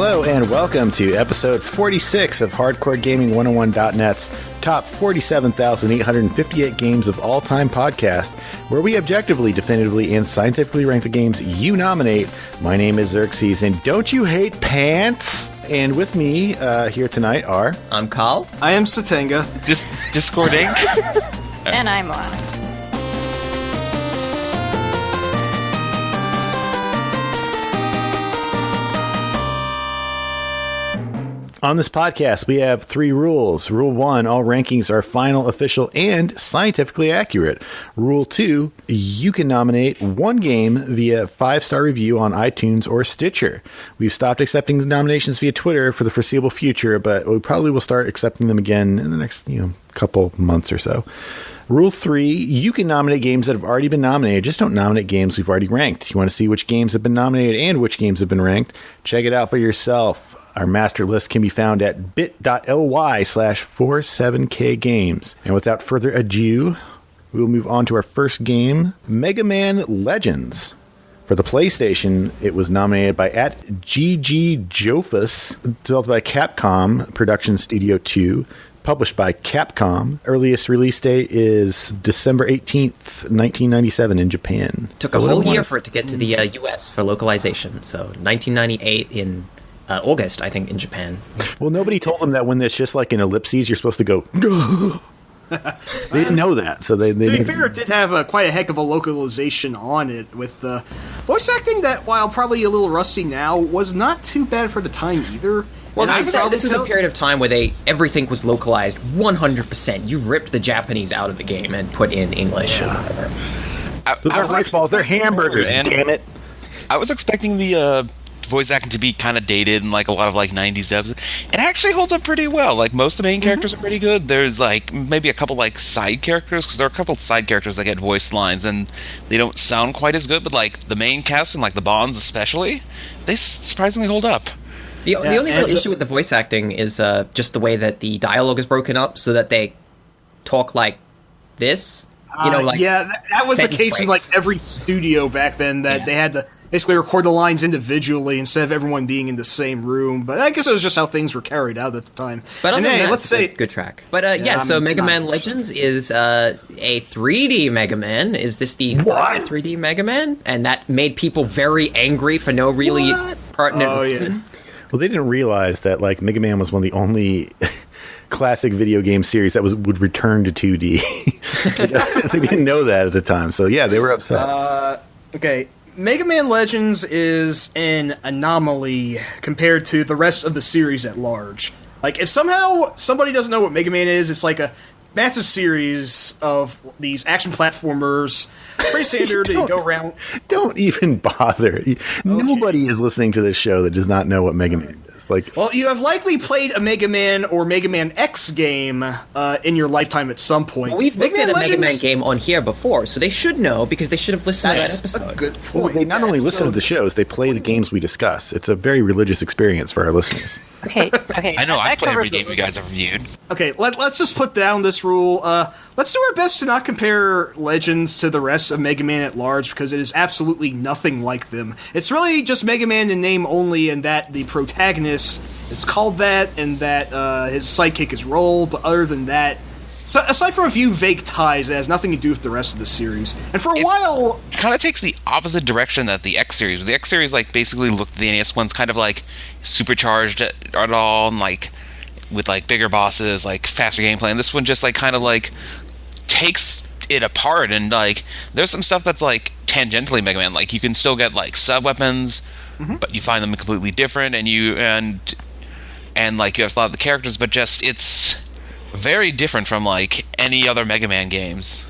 Hello and welcome to episode 46 of HardcoreGaming101.net's top 47,858 games of all time podcast, where we objectively, definitively, and scientifically rank the games you nominate. My name is Xerxes, and don't you hate pants? And with me here tonight are... I'm Carl. I am Satenga. Discord Inc. And I'm Lana. On this podcast, we have 3 rules. Rule 1, all rankings are final, official, and scientifically accurate. Rule 2, you can nominate one game via 5-star review on iTunes or Stitcher. We've stopped accepting the nominations via Twitter for the foreseeable future, but we probably will start accepting them again in the next, couple months or so. Rule 3, you can nominate games that have already been nominated. Just don't nominate games we've already ranked. You want to see which games have been nominated and which games have been ranked? Check it out for yourself. Our master list can be found at bit.ly/47kgames. And without further ado, we will move on to our first game, Mega Man Legends. For the PlayStation, it was nominated by @GGJofus, developed by Capcom Production Studio 2, published by Capcom. Earliest release date is December 18th, 1997 in Japan. Took a whole year for it to get to the US for localization, so 1998 in... August, I think, in Japan. Well, nobody told them that when it's just like an ellipses, you're supposed to go... They didn't know that, so they to be fair, it did have quite a heck of a localization on it, with voice acting that, while probably a little rusty now, was not too bad for the time either. Well, this was a period of time where everything was localized 100%. You ripped the Japanese out of the game and put in English or whatever. Those aren't rice balls, they're hamburgers, damn it. I was expecting the... voice acting to be kind of dated and like a lot of like 90s dubs. It actually holds up pretty well. Like most of the main characters are pretty good. There's like maybe a couple like side characters, because there are a couple side characters that get voice lines and they don't sound quite as good, but like the main cast and like the Bonds especially, they surprisingly hold up. The only real issue with the voice acting is just the way that the dialogue is broken up so that they talk like this. That was the case in like every studio back then, that they had to basically record the lines individually instead of everyone being in the same room. But I guess it was just how things were carried out at the time. But let's say good track. But so Mega Man Legends is a 3D Mega Man. Is this the first 3D Mega Man? And that made people very angry for no really pertinent reason. Yeah. Well, they didn't realize that like Mega Man was one of the only classic video game series that would return to 2D. They didn't know that at the time, so yeah, they were upset. Okay, Mega Man Legends is an anomaly compared to the rest of the series at large. Like, if somehow somebody doesn't know what Mega Man is, it's like a massive series of these action platformers. Pretty standard. You go around. Don't even bother. Okay. Nobody is listening to this show that does not know what Mega Man is. Well, you have likely played a Mega Man or Mega Man X game in your lifetime at some point. Well, we've looked at a Mega Man game on here before, so they should know, because they should have listened to that episode. A good point. Well, they not only listen to the shows, they play the games we discuss. It's a very religious experience for our listeners. Okay. I know, I play every game you guys have reviewed. Okay, let's just put down this rule. Let's do our best to not compare Legends to the rest of Mega Man at large, because it is absolutely nothing like them. It's really just Mega Man in name only, and that the protagonist is called that, and that his sidekick is Roll, but other than that, so aside from a few vague ties, it has nothing to do with the rest of the series. And for a while... It kind of takes the opposite direction that the X series. The X series like basically looked at the NES ones kind of like supercharged at all, and like with like bigger bosses, like faster gameplay. And this one just like kind of like takes it apart, and like there's some stuff that's like tangentially Mega Man. Like you can still get like sub weapons, but you find them completely different, and like you have a lot of the characters, but just it's very different from like any other Mega Man games,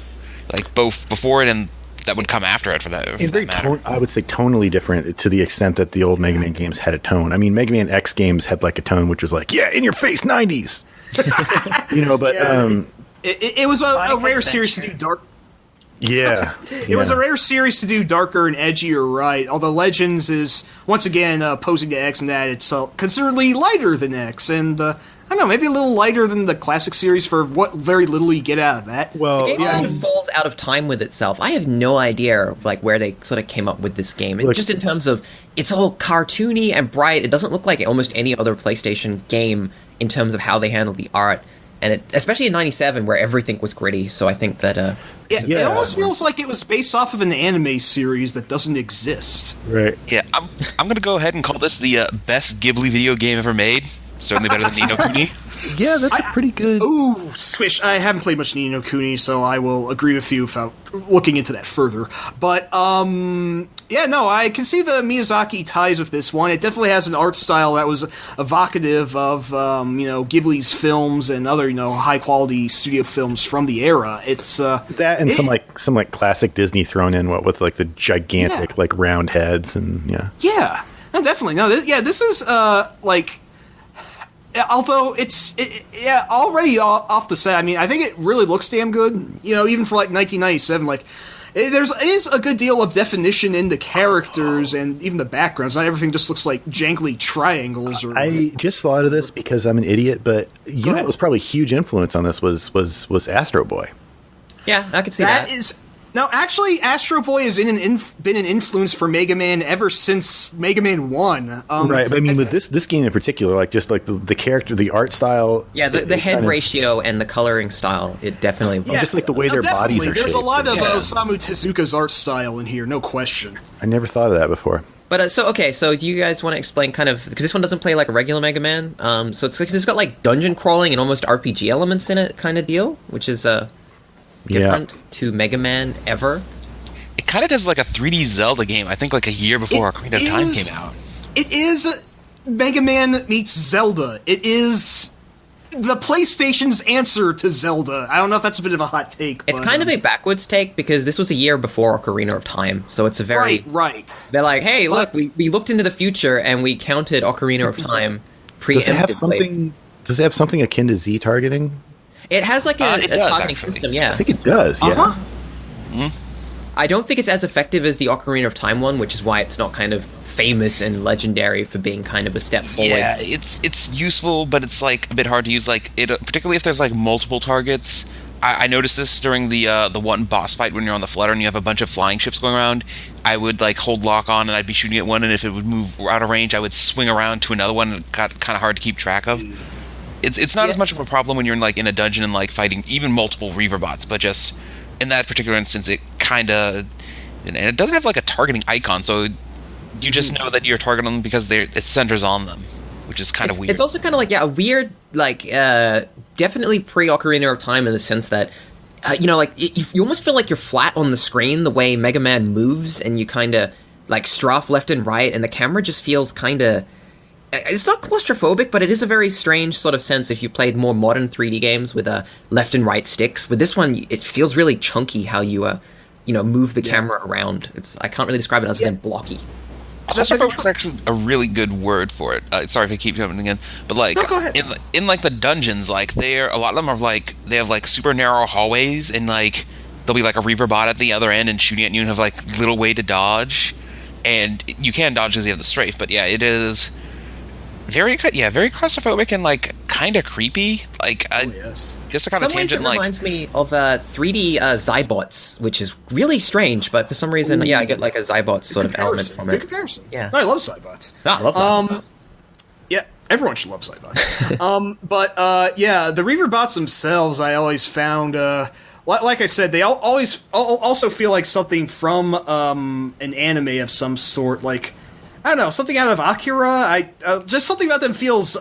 like both before it and that would come after it, for that matter. I would say tonally different, to the extent that the old Mega Man games had a tone. I mean, Mega Man X games had like a tone which was like, in your face 90s. But it was a rare series to do dark. Yeah. It was a rare series to do darker and edgier, right? Although Legends is, once again, opposing to X in that it's considerably lighter than X, and I don't know, maybe a little lighter than the classic series for what very little you get out of that. Well, The game kind of falls out of time with itself. I have no idea like where they sort of came up with this game. And just in terms of it's all cartoony and bright. It doesn't look like almost any other PlayStation game in terms of how they handle the art. And it, especially in '97 where everything was gritty. So I think that it almost feels like it was based off of an anime series that doesn't exist. right. Yeah, I'm gonna go ahead and call this the best Ghibli video game ever made. Certainly better than Ni no Kuni. Yeah, that's a pretty good. Ooh, swish. I haven't played much Ni no Kuni, so I will agree with you without looking into that further. But, yeah, no, I can see the Miyazaki ties with this one. It definitely has an art style that was evocative of, Ghibli's films and other, high-quality studio films from the era. It's, That and some classic Disney thrown in, what with like the gigantic like round heads and yeah. Yeah, no, definitely. No, this is, although already off the set, I mean, I think it really looks damn good. Even for like 1997, like there is a good deal of definition in the characters and even the backgrounds. Not everything just looks like jangly triangles. I just thought of this because I'm an idiot, but what was probably a huge influence on this was Astro Boy. yeah, I could see that. Now, actually, Astro Boy has been an influence for Mega Man ever since Mega Man 1. Right, but I mean, with this game in particular, like just like the character, the art style. Yeah, the head ratio and the coloring style, it definitely. Yeah, just like the way their bodies are There's shaped. a lot of Osamu Tezuka's art style in here, no question. I never thought of that before. But so do you guys want to explain kind of because this one doesn't play like a regular Mega Man? So it's got like dungeon crawling and almost RPG elements in it, kind of deal, which is different to Mega Man ever. It kind of does like a 3D Zelda game. I think like a year before Ocarina of Time came out. It is Mega Man meets Zelda. It is the PlayStation's answer to Zelda. I don't know if that's a bit of a hot take. It's but, kind of a backwards take because this was a year before Ocarina of Time, so it's a very right. They're like, hey, look, we looked into the future and we counted Ocarina of Time preemptively. Does it have something akin to Z targeting? It has like a targeting actually. system, yeah. I think it does. Yeah. I don't think it's as effective as the Ocarina of Time one, which is why it's not kind of famous and legendary for being kind of a step forward. Yeah, it's useful, but it's like a bit hard to use. Like it, particularly if there's like multiple targets. I noticed this during the one boss fight when you're on the Flutter and you have a bunch of flying ships going around. I would like hold lock on and I'd be shooting at one, and if it would move out of range, I would swing around to another one. And it got kind of hard to keep track of. It's not as much of a problem when you're in a dungeon and like fighting even multiple Reaver bots, but just in that particular instance, it kind of, and it doesn't have like a targeting icon, so you just know that you're targeting them because it centers on them, which is kind of weird. It's also kind of like a weird, like definitely pre-Ocarina of Time in the sense that you almost feel like you're flat on the screen the way Mega Man moves, and you kind of like strafe left and right, and the camera just feels kind of. It's not claustrophobic, but it is a very strange sort of sense if you played more modern 3D games with left and right sticks. With this one, it feels really chunky how you move the camera around. I can't really describe it other than blocky. Claustrophobic is actually a really good word for it. Sorry if I keep jumping again, but like no, go ahead. in like the dungeons, like a lot of them are like they have like super narrow hallways, and like there'll be like a Reaver bot at the other end and shooting at you, and have like little way to dodge, and you can dodge because you have the strafe. But yeah, it is. Very claustrophobic and like kind of creepy. Like, yes. Just a kind of tangent. It reminds me of 3D Zybots, which is really strange. But for some reason, I get like a Zybots sort of element from it. Good comparison. Yeah, I love Zybots. I love Zybots. Yeah, everyone should love Zybots. But the Reaver bots themselves, I always found. Like I said, they always also feel like something from an anime of some sort, like. I don't know, something out of Akira. Just something about them feels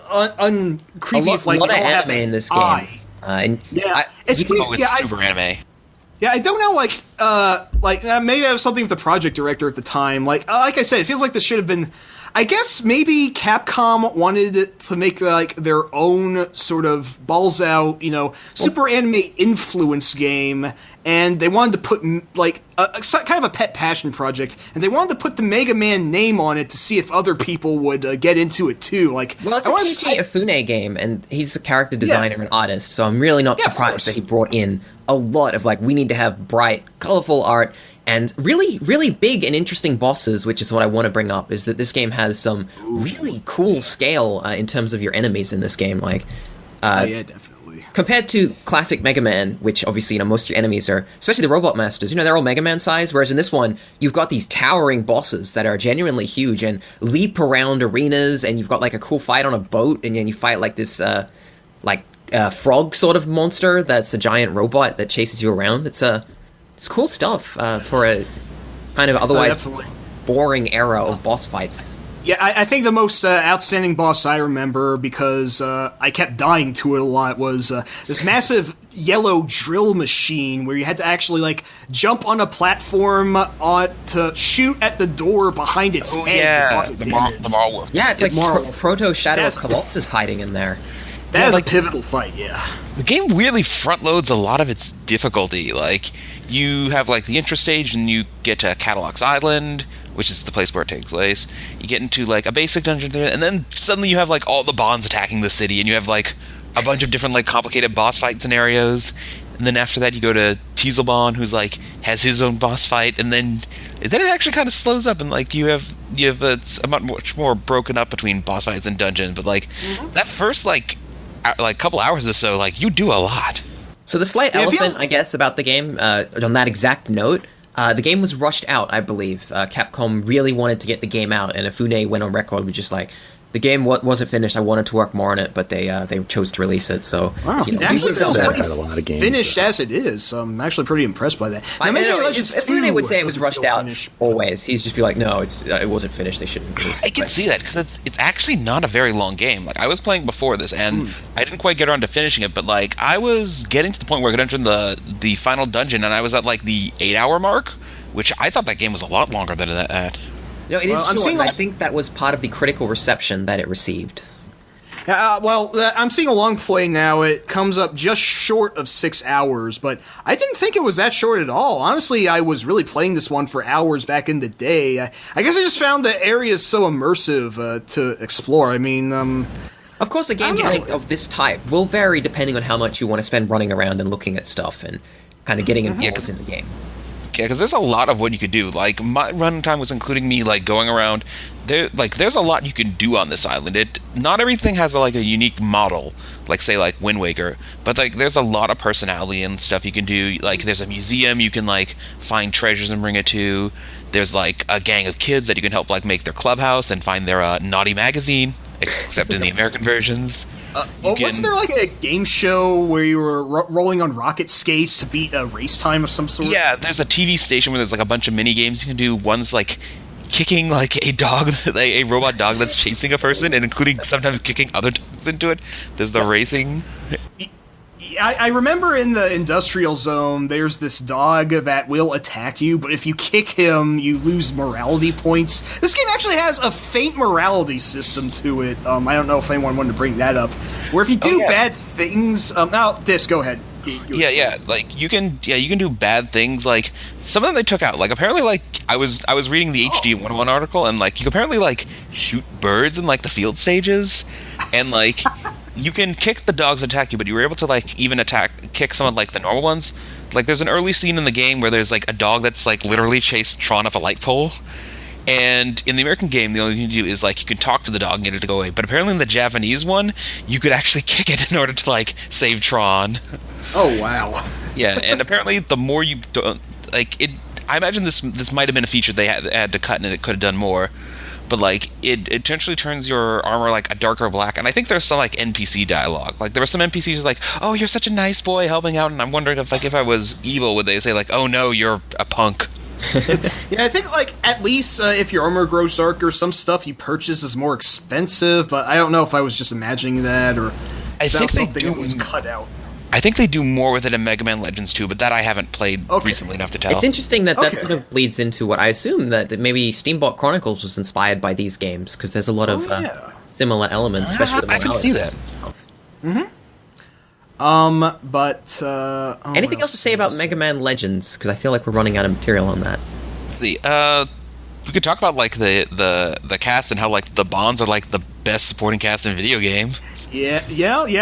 creepy. A lot of anime in this game. It's super anime. Yeah, I don't know. Maybe I was something with the project director at the time. Like I said, it feels like this should have been. I guess maybe Capcom wanted to make like their own sort of balls out, super anime influence game, and they wanted to put like kind of a pet passion project, and they wanted to put the Mega Man name on it to see if other people would get into it too. Like, well, it's a Keiji Ifune game, and he's a character designer and artist, so I'm really not surprised that he brought in a lot of we need to have bright, colorful art. And really, really big and interesting bosses, which is what I want to bring up, is that this game has some really cool scale in terms of your enemies in this game. Like, Yeah, definitely. Compared to classic Mega Man, which obviously, most of your enemies are, especially the Robot Masters, they're all Mega Man size, whereas in this one, you've got these towering bosses that are genuinely huge and leap around arenas, and you've got a cool fight on a boat, and then you fight this frog sort of monster that's a giant robot that chases you around. It's cool stuff for a kind of otherwise boring era of boss fights. Yeah, I think the most outstanding boss I remember, because I kept dying to it a lot, was this massive yellow drill machine where you had to actually jump on a platform to shoot at the door behind its head. Yeah, the Marl. Yeah, it's Proto Shadow of Colossus hiding in there. That is a pivotal fight, yeah. The game really front loads a lot of its difficulty. You have the intro stage, and you get to Catalog's Island, which is the place where it takes place. You get into a basic dungeon there, and then suddenly you have all the bonds attacking the city, and you have a bunch of different complicated boss fight scenarios. And then after that you go to Teaselbon, who's has his own boss fight, and then it actually kind of slows up, and you have it's a much more broken up between boss fights and dungeons. But that first couple hours or so, you do a lot. So the slight elephant, I guess, about the game, on that exact note, the game was rushed out, I believe. Capcom really wanted to get the game out, and Ifune went on record with just the game wasn't finished. I wanted to work more on it, but they chose to release it. So wow, it actually feels pretty finished as it is. I'm actually pretty impressed by that. Now, Ifune would say it was rushed out always. He's just be like, no, it wasn't finished. They shouldn't release it. I can see that, because it's actually not a very long game. I was playing before this, and I didn't quite get around to finishing it, but I was getting to the point where I could enter the final dungeon, and I was at the 8-hour mark, which I thought that game was a lot longer than that. No, it is short. I think that was part of the critical reception that it received. I'm seeing a long play now. It comes up just short of 6 hours, but I didn't think it was that short at all. Honestly, I was really playing this one for hours back in the day. I guess I just found the areas so immersive to explore. I mean, of course, a game of this type will vary depending on how much you want to spend running around and looking at stuff and kind of getting involved in the game. Yeah, because there's a lot of what you could do. My run time was including me going around. There's a lot you can do on this island. Not everything has a unique model, say Wind Waker, but there's a lot of personality and stuff you can do. There's a museum you can find treasures and bring it to. There's a gang of kids that you can help make their clubhouse and find their naughty magazine, except in the American versions. Wasn't there a game show where you were rolling on rocket skates to beat a race time of some sort? Yeah, there's a TV station where there's a bunch of mini games you can do. One's kicking a dog, a robot dog that's chasing a person, and including sometimes kicking other dogs into it. There's the racing. I remember in the industrial zone, there's this dog that will attack you, but if you kick him, you lose morality points. This game actually has a faint morality system to it. I don't know if anyone wanted to bring that up. Where if you do bad things, now, Dis, go ahead. You can do bad things. Some of them they took out. Apparently, I was reading the HD 101 article, and you can apparently shoot birds in the field stages, and you can kick the dogs that attack you, but you were able to even kick some of the normal ones. There's an early scene in the game where there's a dog that's literally chased Tron off a light pole. And in the American game, the only thing you do is you can talk to the dog and get it to go away. But apparently in the Japanese one, you could actually kick it in order to save Tron. Oh wow! Yeah, and apparently the more you don't it, I imagine this might have been a feature they had to cut, and it could have done more. But it essentially turns your armor a darker black, and I think there's some NPC dialogue. There were some NPCs "Oh, you're such a nice boy, helping out," and I'm wondering if I was evil, would they say "Oh no, you're a punk." Yeah, I think at least if your armor grows darker, some stuff you purchase is more expensive. But I don't know if I was just imagining that or I think something that was cut out. I think they do more with it in Mega Man Legends 2, but that I haven't played recently enough to tell. It's interesting that sort of bleeds into what I assume that maybe Steamboat Chronicles was inspired by these games, because there's a lot of similar elements, especially with the I can see that. Anything else to say about Mega Man Legends? Because I feel like we're running out of material on that. Let's see. We could talk about the cast and how the Bonds are the best supporting cast in video games. Yeah.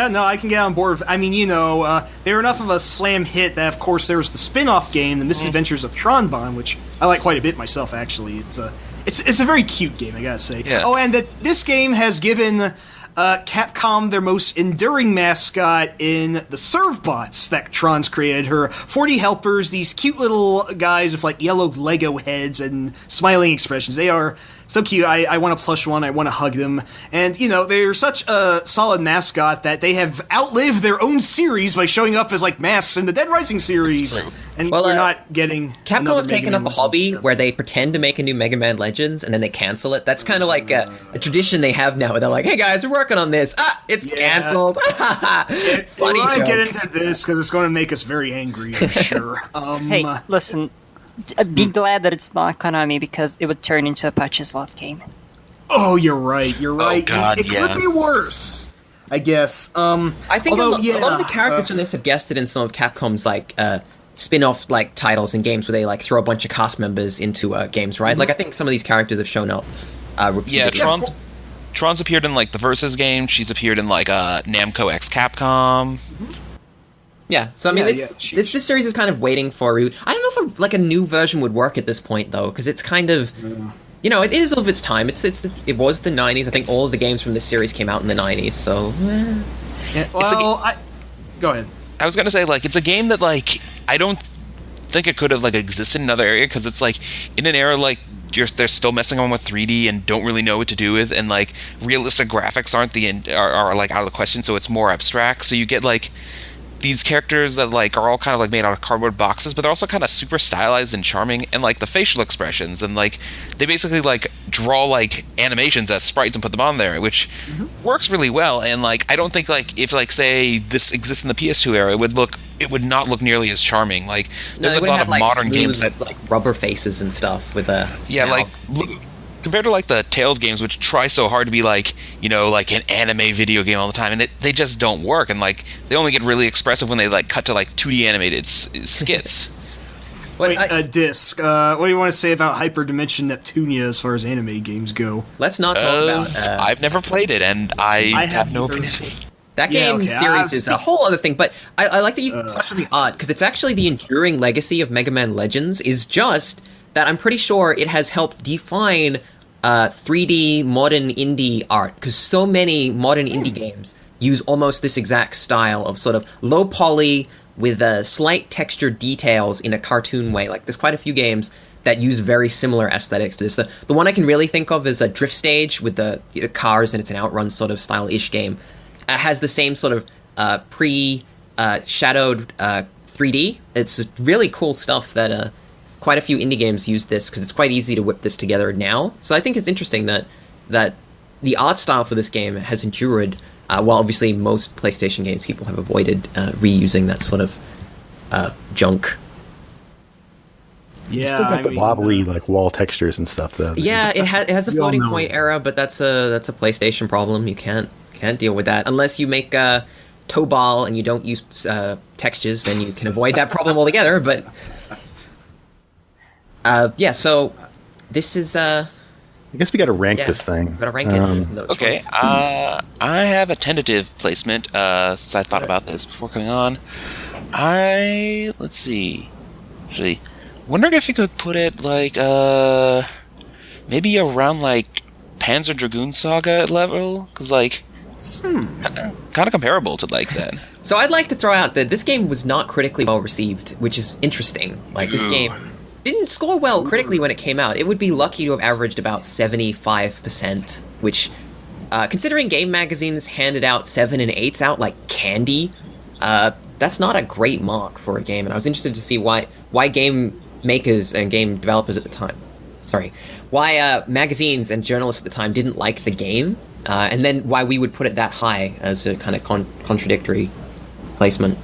No, I can get on board. I mean, they were enough of a slam hit that, of course, there was the spin-off game, The Misadventures of Tron Bonne, which I like quite a bit myself. Actually, it's a very cute game, I gotta say. Yeah. Oh, and that this game has given Capcom their most enduring mascot in the Servbots that Tron's created. Her 40 helpers, these cute little guys with like yellow Lego heads and smiling expressions. They are so cute. I want to plush one. I want to hug them. And, they're such a solid mascot that they have outlived their own series by showing up as, like, masks in the Dead Rising series. And we're not getting Capcom have taken up a hobby where they pretend to make a new Mega Man Legends and then they cancel it. That's kind of like a tradition they have now where they're like, hey, guys, we're working on this. It's canceled. Funny joke. I get into this because it's going to make us very angry, I'm sure. Hey, listen. Be glad that it's not Konami because it would turn into a patch slot game. Oh, you're right. You're right. Oh, God, it could be worse, I guess. I think a lot of the characters from this have guested in some of Capcom's like spin-off like titles and games where they like throw a bunch of cast members into games, right? Like I think some of these characters have shown up repeatedly. Yeah, Tron's appeared in like the Versus game. She's appeared in like Namco X Capcom. Yeah, so I mean, this series is kind of waiting for a... I don't know if a new version would work at this point, though, because it's kind of... it is of its time. It was the 90s. I think all of the games from this series came out in the 90s, so... Yeah, well, go ahead. I was going to say, like, it's a game that, like, I don't think it could have, like, existed in another area, because it's, like, in an era, like, they're still messing on with 3D and don't really know what to do with, and, like, realistic graphics are like, out of the question, so it's more abstract, so you get, like... these characters that like are all kind of like made out of cardboard boxes, but they're also kind of super stylized and charming, and like the facial expressions, and like they basically like draw like animations as sprites and put them on there, which works really well. And like I don't think like if like say this exists in the PS2 era, it would not look nearly as charming. Like there's a lot of modern games that like rubber faces and stuff with a compared to like the Tales games, which try so hard to be like like an anime video game all the time, and they just don't work, and like they only get really expressive when they like cut to like 2D animated skits. Disc. What do you want to say about Hyperdimension Neptunia as far as anime games go? Let's not talk about. I've never played it, and I have no opinion. That game series is a whole other thing, but I like that you touched on the art, because it's actually the enduring legacy of Mega Man Legends is just that I'm pretty sure it has helped define 3D modern indie art, because so many modern indie games use almost this exact style of sort of low poly with slight texture details in a cartoon way. Like there's quite a few games that use very similar aesthetics to this. The one I can really think of is a Drift Stage with the cars, and it's an Outrun sort of style-ish game. It has the same sort of shadowed 3D. It's really cool stuff that quite a few indie games use this, because it's quite easy to whip this together now. So I think it's interesting that the art style for this game has endured, while obviously most PlayStation games people have avoided reusing that sort of junk. Yeah, still got the wobbly like wall textures and stuff though. Yeah, it has the floating point era, but that's a PlayStation problem. You can't deal with that unless you make toe ball and you don't use textures. Then you can avoid that problem altogether. But so this is. I guess we got to rank this thing. Got to rank it. No okay, I have a tentative placement. Since I thought about this before coming on, let's see. Actually, wondering if you could put it like maybe around like Panzer Dragoon Saga level, because like kind of comparable to like that. So I'd like to throw out that this game was not critically well received, which is interesting. Like this game didn't score well critically when it came out. It would be lucky to have averaged about 75%, which, considering game magazines handed out 7 and 8s out like candy, that's not a great mark for a game. And I was interested to see why game makers and game developers at the time, why magazines and journalists at the time didn't like the game, and then why we would put it that high as a kind of contradictory placement.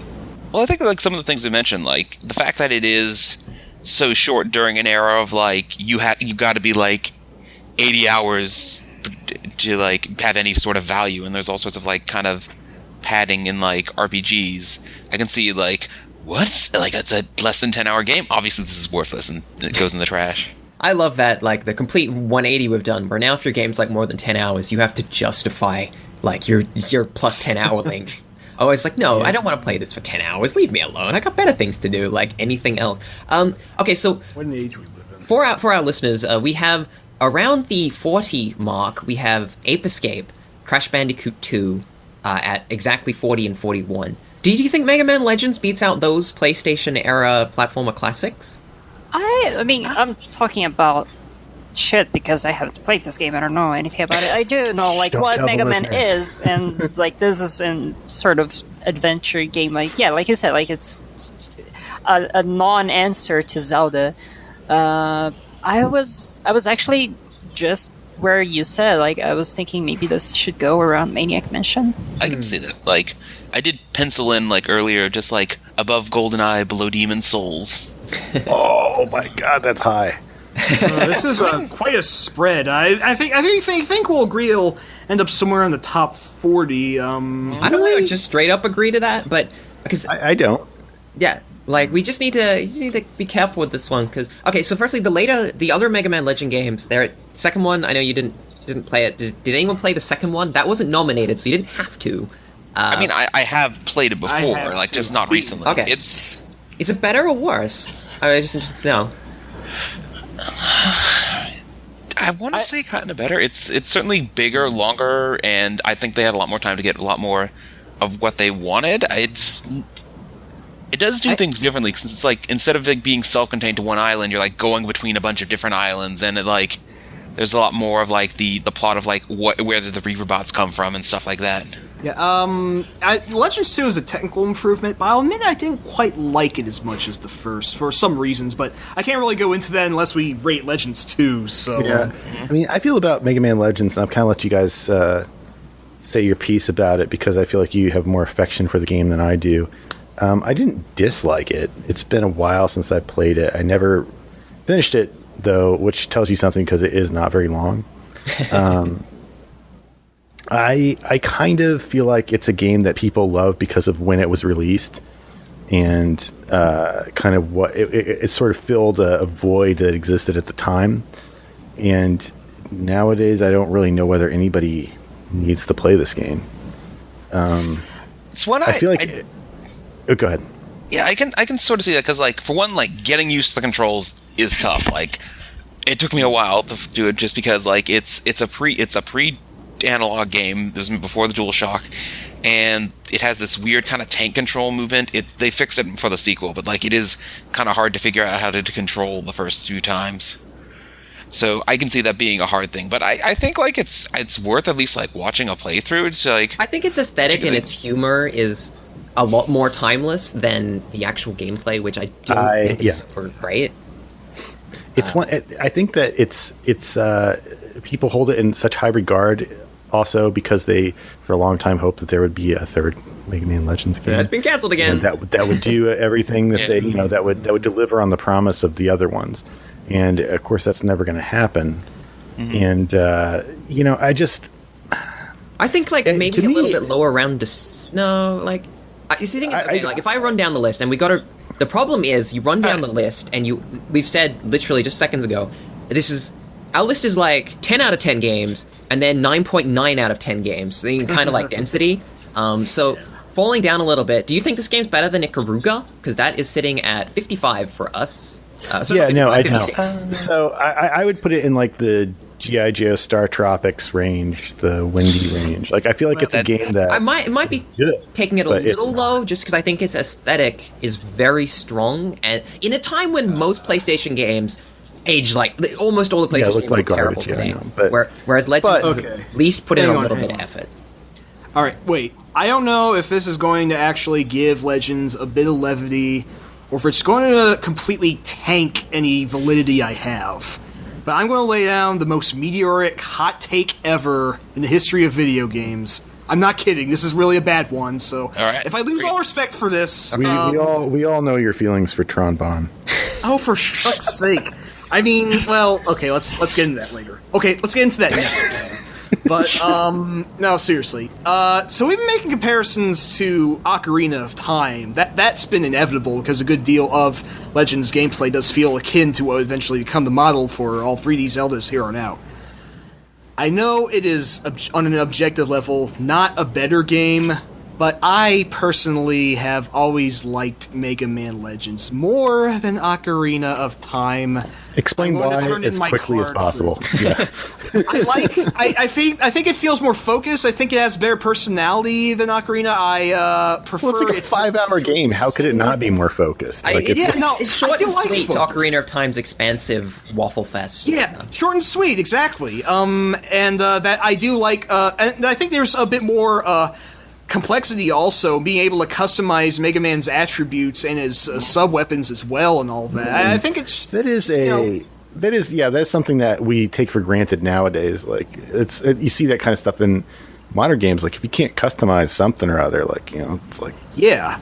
Well, I think like some of the things we mentioned, like the fact that it is so short during an era of like you got to be like 80 hours to like have any sort of value, and there's all sorts of like kind of padding in like RPGs. I can see like what's like it's a less than 10-hour game. Obviously, this is worthless and it goes in the trash. I love that, like the complete 180 we've done. Where now, if your game's like more than 10 hours, you have to justify like your plus 10 hour length. Oh, it's like, no, I don't want to play this for 10 hours. Leave me alone. I got better things to do, like anything else. Okay, so what an age we live in. For our listeners, we have around the 40 mark. We have Ape Escape, Crash Bandicoot 2 at exactly 40 and 41. Do you think Mega Man Legends beats out those PlayStation-era platformer classics? I mean, I'm talking about shit because I haven't played this game. I don't know anything about it. I do know like Don't what tell the Mega Man listeners. is, and like this is a sort of adventure game. Like like you said, like it's a non-answer to Zelda. I was actually just where you said. Like I was thinking maybe this should go around Maniac Mansion. I can see that. Like, I did pencil in like earlier, just like above GoldenEye, below Demon Souls. Oh my god, that's high. This is quite a spread. I think we'll agree it'll end up somewhere in the top 40. I don't want to just straight up agree to that, but because I don't. yeah, like we just need to be careful with this one because okay. So firstly, the other Mega Man Legend games. Their second one, I know you didn't play it. Did anyone play the second one? That wasn't nominated, so you didn't have to. I mean, I have played it before, have like to. just not recently. Okay. It's Is it better or worse? I'm just interested to know. I want to say kind of better. It's certainly bigger, longer, and I think they had a lot more time to get a lot more of what they wanted. It does do things differently since it's like instead of like being self-contained to one island, you're like going between a bunch of different islands, and it like there's a lot more of like the plot of like where did the Reaver bots come from and stuff like that. Yeah, Legends 2 is a technical improvement, but I'll admit I didn't quite like it as much as the first for some reasons, but I can't really go into that unless we rate Legends 2, so... Yeah, I mean, I feel about Mega Man Legends, and I've kind of let you guys say your piece about it because I feel like you have more affection for the game than I do. I didn't dislike it. It's been a while since I played it. I never finished it, though, which tells you something because it is not very long. I kind of feel like it's a game that people love because of when it was released and kind of what it sort of filled a void that existed at the time. And nowadays, I don't really know whether anybody needs to play this game. It's one I feel like. Oh, go ahead. Yeah, I can sort of see that because like for one, like getting used to the controls is tough. Like it took me a while to do it just because like it's a pre analog game. This was before the DualShock, and it has this weird kind of tank control movement. They fixed it for the sequel, but like it is kind of hard to figure out how to control the first few times. So I can see that being a hard thing, but I think like it's worth at least like watching a playthrough. It's like I think its aesthetic and its humor is a lot more timeless than the actual gameplay, which I don't think is super great. It's one. I think that it's people hold it in such high regard, also because they for a long time hoped that there would be a third Mega Man Legends game. It's been canceled again. And that would do everything that they that would deliver on the promise of the other ones, and of course that's never going to happen. Mm-hmm. And I think like maybe a little bit lower around. Like you see, the thing is, okay, like if I run down the list and we got to. The problem is you run down the list and we've said literally just seconds ago, our list is like 10 out of 10 games and then 9.9 out of 10 games. So you kind of like density. So falling down a little bit, do you think this game's better than Ikaruga? Because that is sitting at 55 for us. I know. So I would put it in like the G.I. Joe Star Tropics range, the Windy range. Like I feel like it's a game that it might be good, taking it a little low, just because I think its aesthetic is very strong, and in a time when most PlayStation games age like almost all the PlayStation games like are terrible garbage, today. But whereas Legends at least put in a little bit of effort. All right, wait. I don't know if this is going to actually give Legends a bit of levity, or if it's going to completely tank any validity I have. But I'm going to lay down the most meteoric hot take ever in the history of video games. I'm not kidding. This is really a bad one. So if I lose all respect for this, we all know your feelings for Tron Bonne. Oh, for fuck's sake! I mean, well, okay. Let's get into that later. Okay, let's get into that now. But no, seriously. So we've been making comparisons to Ocarina of Time. That's been inevitable because a good deal of Legends gameplay does feel akin to what would eventually become the model for all 3D Zeldas here on out. I know it is on an objective level not a better game, but I personally have always liked Mega Man Legends more than Ocarina of Time. Explain I'm going why to turn in as my quickly as card possible. Yeah. I think it feels more focused. I think it has better personality than Ocarina. I prefer. Well, it's like a 5-hour game. How could it not be more focused? Like, It's short I do and like sweet. focus. Ocarina of Time's expansive Waffle Fest. Yeah, short and sweet, exactly. And that I do like. And I think there's a bit more complexity also, being able to customize Mega Man's attributes and his sub weapons as well, and all that. I think it's that's something that we take for granted nowadays. Like you see that kind of stuff in modern games. Like if you can't customize something or other, like it's like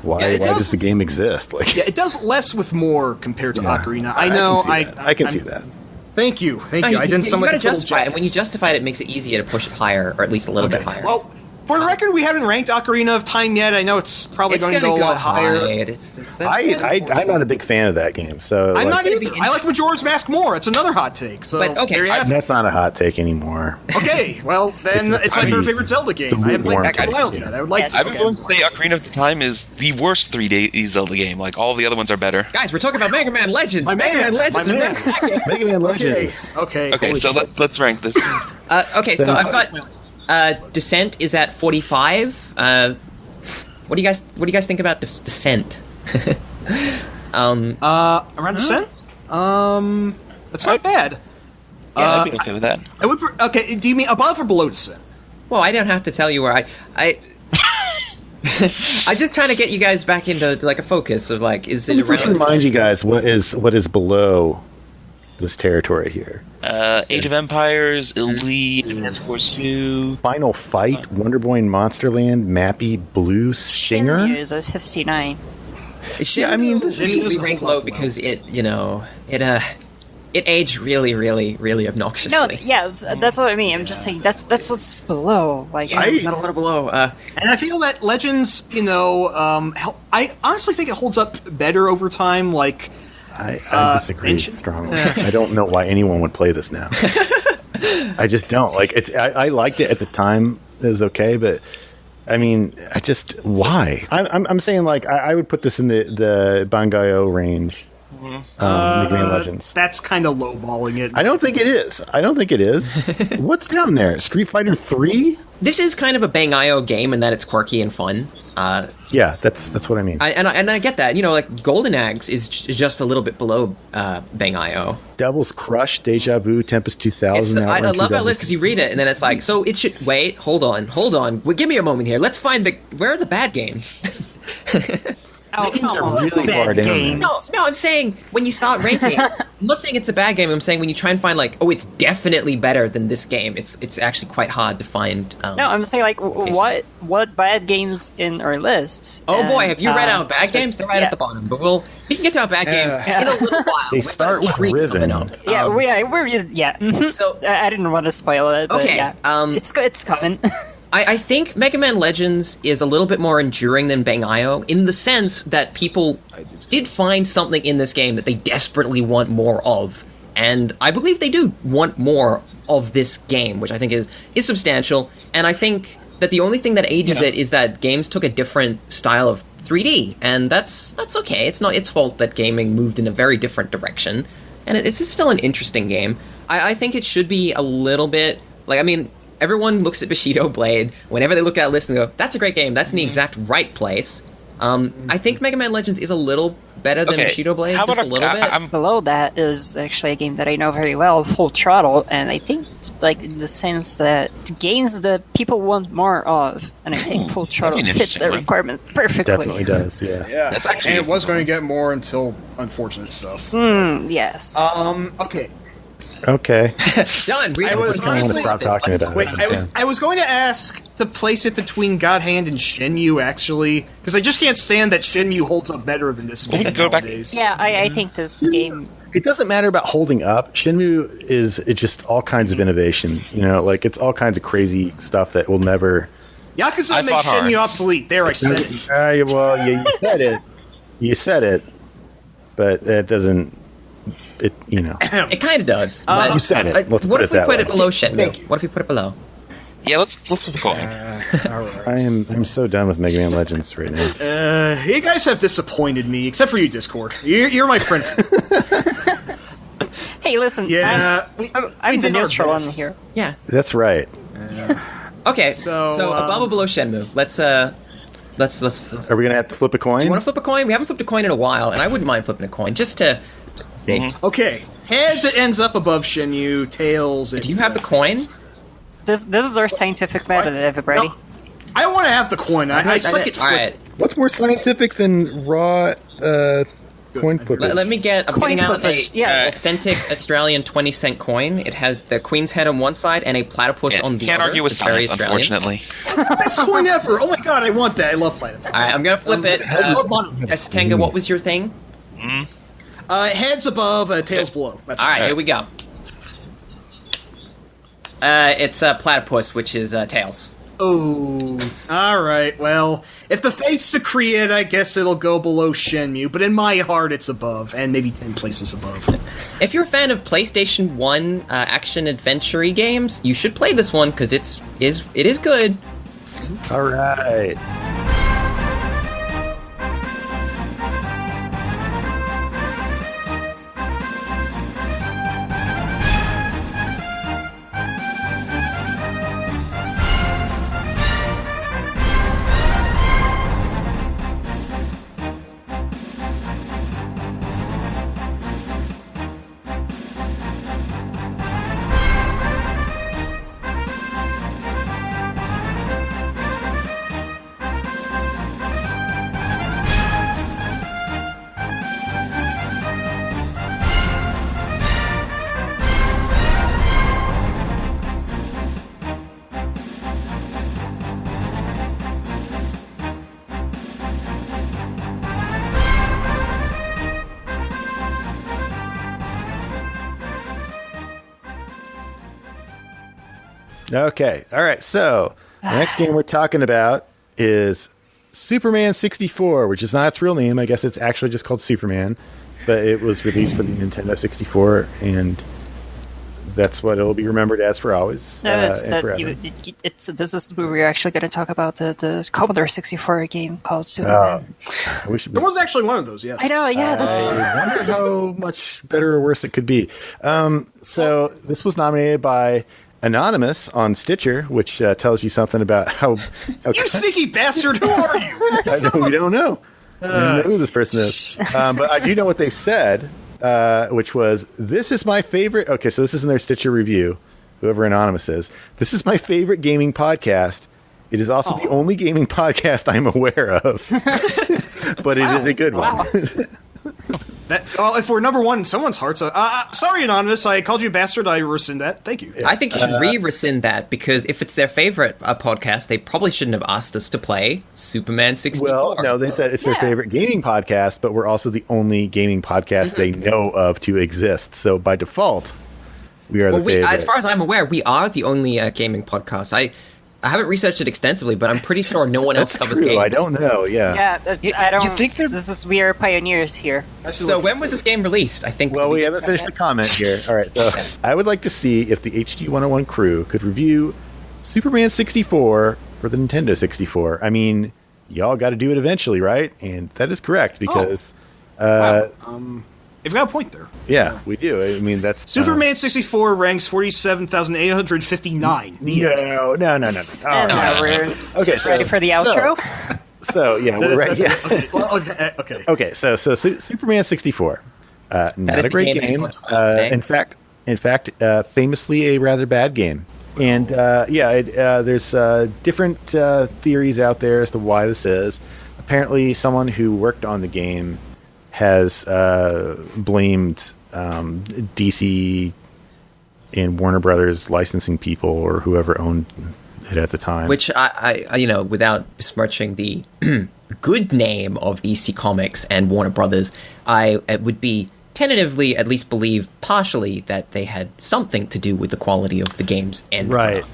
why does the game exist? Like it does less with more compared to Ocarina. I know. I can see that. Thank you. I didn't. You gotta justify it, and when you justify it, it makes it easier to push it higher, or at least a little bit higher. Well, for the record, we haven't ranked Ocarina of Time yet. I know it's probably going to go a lot higher. I'm not a big fan of that game, so I'm not either. I like Majora's Mask more. It's another hot take. So But, okay, there you have it. that's not a hot take anymore. Okay, well then it's my third favorite Zelda game. I haven't played Breath of the Wild yet. I would like to. I've been willing to say Ocarina of Time is the worst 3D Zelda game. Like all the other ones are better. Guys, we're talking about Mega Man Legends. Mega Man Legends. Mega Man Legends. Okay. Okay, so let's rank this. Okay, so I've got Descent is at 45. What do you guys think about Descent? Around Descent? That's not bad. Yeah, I'd be okay with that. I would. Okay, do you mean above or below Descent? Well, I don't have to tell you where I I'm just trying to get you guys back into like a focus of like, is it Let me just around? remind you guys what is below this territory here. Age of Empires, Elite, Advance Force 2. Final Fight, Wonder Boy in Monsterland, Mappy, Blue, Stinger. Shenmue is a 59. Yeah, I mean, this we rank low because it aged really, really, really obnoxiously. No, yeah, that's what I mean. I'm just saying that's what's below. Like, Not a little below. And I feel that Legends, I honestly think it holds up better over time. Like, I disagree strongly. I don't know why anyone would play this now. I just don't. Like, I liked it at the time. It was okay, but I mean, why? I'm saying, like, I would put this in the Bangai-O range. Mega Man Legends. That's kind of lowballing it. I don't think it is. What's down there? Street Fighter 3? This is kind of a Bang.io game in that it's quirky and fun. Yeah, that's what I mean. I get that. Like Golden Axe is just a little bit below Bang.io. Devil's Crush, Deja Vu, Tempest 2000. I love that list because you read it and then it's like, so it should wait. Hold on. Well, give me a moment here. Let's find where are the bad games. Games are really far down. No, I'm saying when you start ranking, I'm not saying it's a bad game. I'm saying when you try and find like, oh, it's definitely better than this game. It's actually quite hard to find. No, I'm saying like what bad games in our list? Oh boy, have you read our bad games? They're right at the bottom. But we can get to our bad games in a little while. They start with Riven. Mm-hmm. So I didn't want to spoil it. But okay, yeah, it's coming. I think Mega Man Legends is a little bit more enduring than Bang.io in the sense that people did find something in this game that they desperately want more of. And I believe they do want more of this game, which I think is substantial. And I think that the only thing that ages it is that games took a different style of 3D. And that's okay. It's not its fault that gaming moved in a very different direction. And it's still an interesting game. I think it should be a little bit... Like, I mean... Everyone looks at Bushido Blade whenever they look at a list and go, that's a great game, that's in the exact right place. I think Mega Man Legends is a little better than Bushido Blade, how about just a little bit. Below that is actually a game that I know very well, Full Throttle, and I think, like, in the sense that games that people want more of, and I think Full Throttle fits that requirement perfectly. Definitely does, yeah. Yeah, and it was going to get more until unfortunate stuff. Yes. Okay. Okay. Done. I was kind of want to stop talking about Wait, it. I was going to ask to place it between God Hand and Shenmue, actually, because I just can't stand that Shenmue holds up better than this game nowadays. Yeah, I think this game... It doesn't matter about holding up. Shenmue is just all kinds of innovation. Like, it's all kinds of crazy stuff that will never... Yakuza makes Shenmue obsolete. There, I said it. You said it. You said it. But that doesn't... It It kind of does. you said it. Let's what put if it that we put way. it below Shenmue? What if we put it below? Yeah, let's flip a coin. All right. I'm so done with Mega Man Legends right now. You guys have disappointed me, except for you, Discord. You're my friend. Hey, listen. Yeah, I'm the did our neutral one best. here. Yeah. That's right. Okay. So, So above or below Shenmue? Let's. Are we gonna have to flip a coin? You want to flip a coin? We haven't flipped a coin in a while, and I wouldn't mind flipping a coin just to see. Okay, heads it ends up above Shenmue, tails. Do you have the coin? This is our scientific method, everybody. No, I want to have the coin. I suck at All right. What's more scientific than raw coin flippers? Let me get. I'm Coin getting out flippers, a yes. authentic Australian 20-cent coin. It has the Queen's head on one side and a platypus on the Can't other. argue with It's very science, Australian. unfortunately. Best coin ever. Oh my god, I want that. I love Flight. All right, I'm gonna flip it. Tenga, what was your thing? Heads above, tails below. That's All right, here we go. It's platypus, which is tails. Oh, all right. Well, if the fates decree it, I guess it'll go below Shenmue. But in my heart, it's above, and maybe 10 places above. If you're a fan of PlayStation 1 action adventure games, you should play this one because it is good. All right. Okay. All right. So the next game we're talking about is Superman 64, which is not its real name. I guess it's actually just called Superman, but it was released for the Nintendo 64, and that's what it'll be remembered as for always. No, and forever. this is where we're actually going to talk about the Commodore 64 game called Superman. We should There was actually one of those, yes. I know, yeah. I wonder how much better or worse it could be. So this was nominated by Anonymous on Stitcher, which tells you something about how You sneaky bastard! Who are you? I know, we don't know. We don't know who this person is. But I do know what they said, which was, this is my favorite... Okay, so this is in their Stitcher review, whoever Anonymous is. This is my favorite gaming podcast. It is also the only gaming podcast I'm aware of. But it is a good one. Well, if we're number one in someone's hearts... sorry, Anonymous, I called you a bastard. I rescind that. Thank you. I think you should rescind that, because if it's their favorite podcast, they probably shouldn't have asked us to play Superman 64. Well, no, they said it's their favorite gaming podcast, but we're also the only gaming podcast they know of to exist. So by default, we are the favorite. As far as I'm aware, we are the only gaming podcast. I haven't researched it extensively, but I'm pretty sure no one else covers True, games. I don't know, yeah. I don't you think they're- we are pioneers here. So when was this game released? I think. Well, we haven't finished the comment here. All right, so I would like to see if the HD 101 crew could review Superman 64 for the Nintendo 64. I mean, y'all got to do it eventually, right? And that is correct, because... You've got a point there. Yeah, we do. I mean, that's... Superman 64 ranks 47,859. No. And now we're ready for the outro. So yeah, we're right. Yeah. Okay. Okay, so Superman 64, not is a the great game game. that's today. In fact, famously a rather bad game. And there's different theories out there as to why this is. Apparently, someone who worked on the game has blamed DC and Warner Brothers licensing people or whoever owned it at the time. Which I without besmirching the good name of EC Comics and Warner Brothers, I would be tentatively at least believe partially that they had something to do with the quality of the games and right.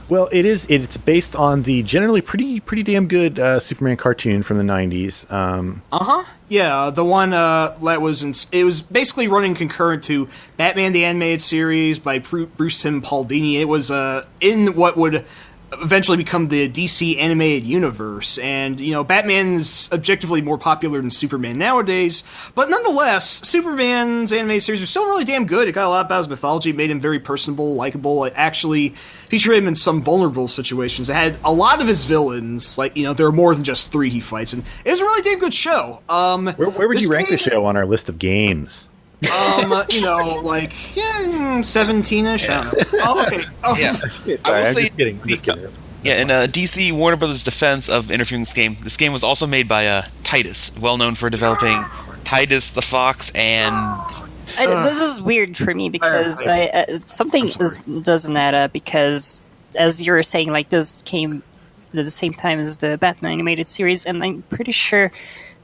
Well, it's based on the generally pretty damn good Superman cartoon from the 90s. Yeah, the one that was it was basically running concurrent to Batman the Animated Series by Bruce Tim Baldini. It was in what would eventually become the DC animated universe. And, Batman's objectively more popular than Superman nowadays. But nonetheless, Superman's animated series was still really damn good. It got a lot about his mythology, made him very personable, likable. It actually featured him in some vulnerable situations. It had a lot of his villains, there are more than just 3 he fights. And it was a really damn good show. Where would you rank the show on our list of games? 17-ish. Yeah. Oh, okay. Oh. Yeah. Sorry, I will I'm say, just kidding. Just kidding. yeah, in DC Warner Brothers' defense of interviewing this game was also made by Titus, well known for developing Titus the Fox and. This is weird for me because something doesn't add up because, as you were saying, this came at the same time as the Batman animated series, and I'm pretty sure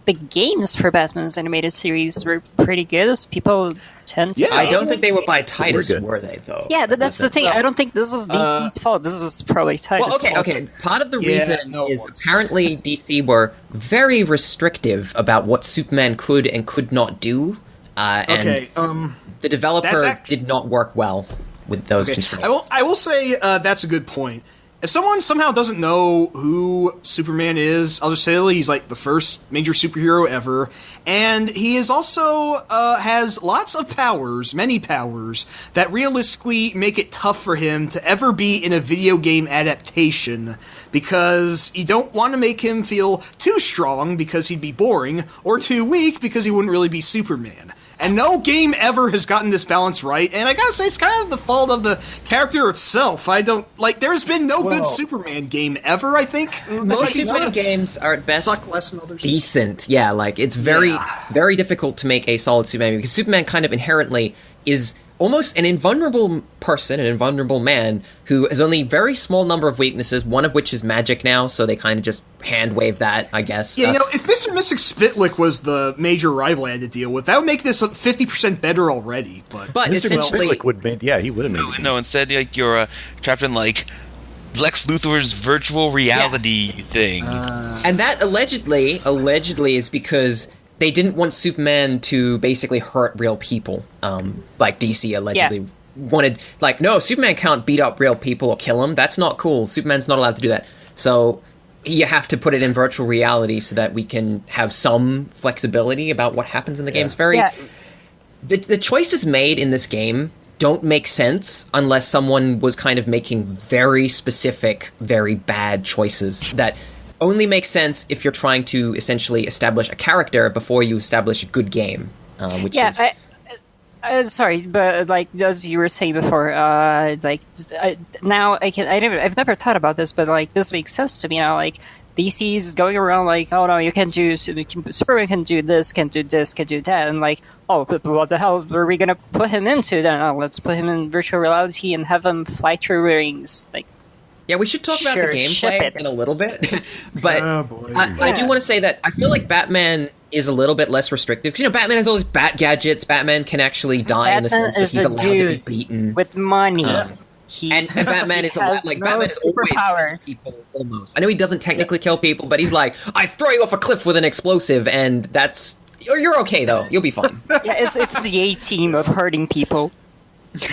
the games for Batman's animated series were pretty good. As people tend to. Yeah, I don't think they were by Titus, were they? Though. Yeah, that's the thing. I don't think this was DC's fault. This was probably Titus' fault. Okay. Part of the reason is apparently DC were very restrictive about what Superman could and could not do. And the developer did not work well with those constraints. I will say that's a good point. If someone somehow doesn't know who Superman is, I'll just say he's the first major superhero ever, and he is also has lots of powers, many powers, that realistically make it tough for him to ever be in a video game adaptation, because you don't want to make him feel too strong because he'd be boring, or too weak because he wouldn't really be Superman. And no game ever has gotten this balance right, and I gotta say, it's kind of the fault of the character itself. There's been no good Superman game ever, I think. Most Superman games are at best suck less than others. Decent. Yeah, it's very, very difficult to make a solid Superman, because Superman kind of inherently is almost an invulnerable person, an invulnerable man, who has only very small number of weaknesses, one of which is magic now, so they kind of just hand-wave that, I guess. Yeah, if Mr. Mystic Spitlick was the major rival I had to deal with, that would make this 50% better already. But Mr. essentially... Spitlick would make... Yeah, he would have made it. No, instead, you're trapped in, Lex Luthor's virtual reality thing. And that allegedly is because they didn't want Superman to basically hurt real people, like DC allegedly wanted. No, Superman can't beat up real people or kill them. That's not cool. Superman's not allowed to do that. So you have to put it in virtual reality so that we can have some flexibility about what happens in the game. It's very... The choices made in this game don't make sense unless someone was kind of making very specific, very bad choices that only makes sense if you're trying to essentially establish a character before you establish a good game, which is... sorry, but as you were saying before, now I've never thought about this, but this makes sense to me now. DC's going around oh no, you can do Superman can do this, can do that, and but what the hell are we gonna put him into then? Oh, let's put him in virtual reality and have him fly through rings, Yeah, we should talk about the gameplay in a little bit, but I do want to say that I feel like Batman is a little bit less restrictive, because Batman has all these bat gadgets. Batman can actually die in the sense that he's allowed to be beaten with money. And Batman is allowed, Batman is superpowers. People almost. I know he doesn't technically kill people, but he's I throw you off a cliff with an explosive, and that's you're okay though. You'll be fine. Yeah, it's the A-team of hurting people.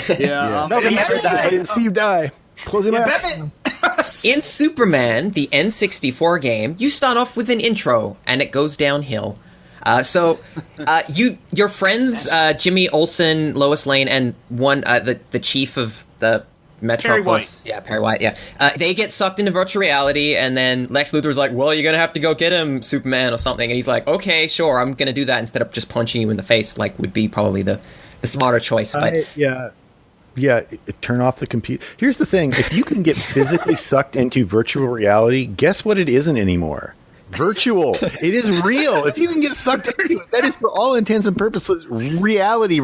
Yeah, nobody ever dies. I didn't see you die. Closing Batman. In Superman, the N64 game, you start off with an intro, and it goes downhill. Your friends, Jimmy Olsen, Lois Lane, and the chief of the Metropolis, Perry White, they get sucked into virtual reality, and then Lex Luthor's well, you're gonna have to go get him, Superman, or something, and he's okay, sure, I'm gonna do that instead of just punching you in the face, would be probably the smarter choice. But turn off the computer. Here's the thing: if you can get physically sucked into virtual reality, guess what? It isn't anymore. Virtual. It is real. If you can get sucked into it, that is, for all intents and purposes, reality.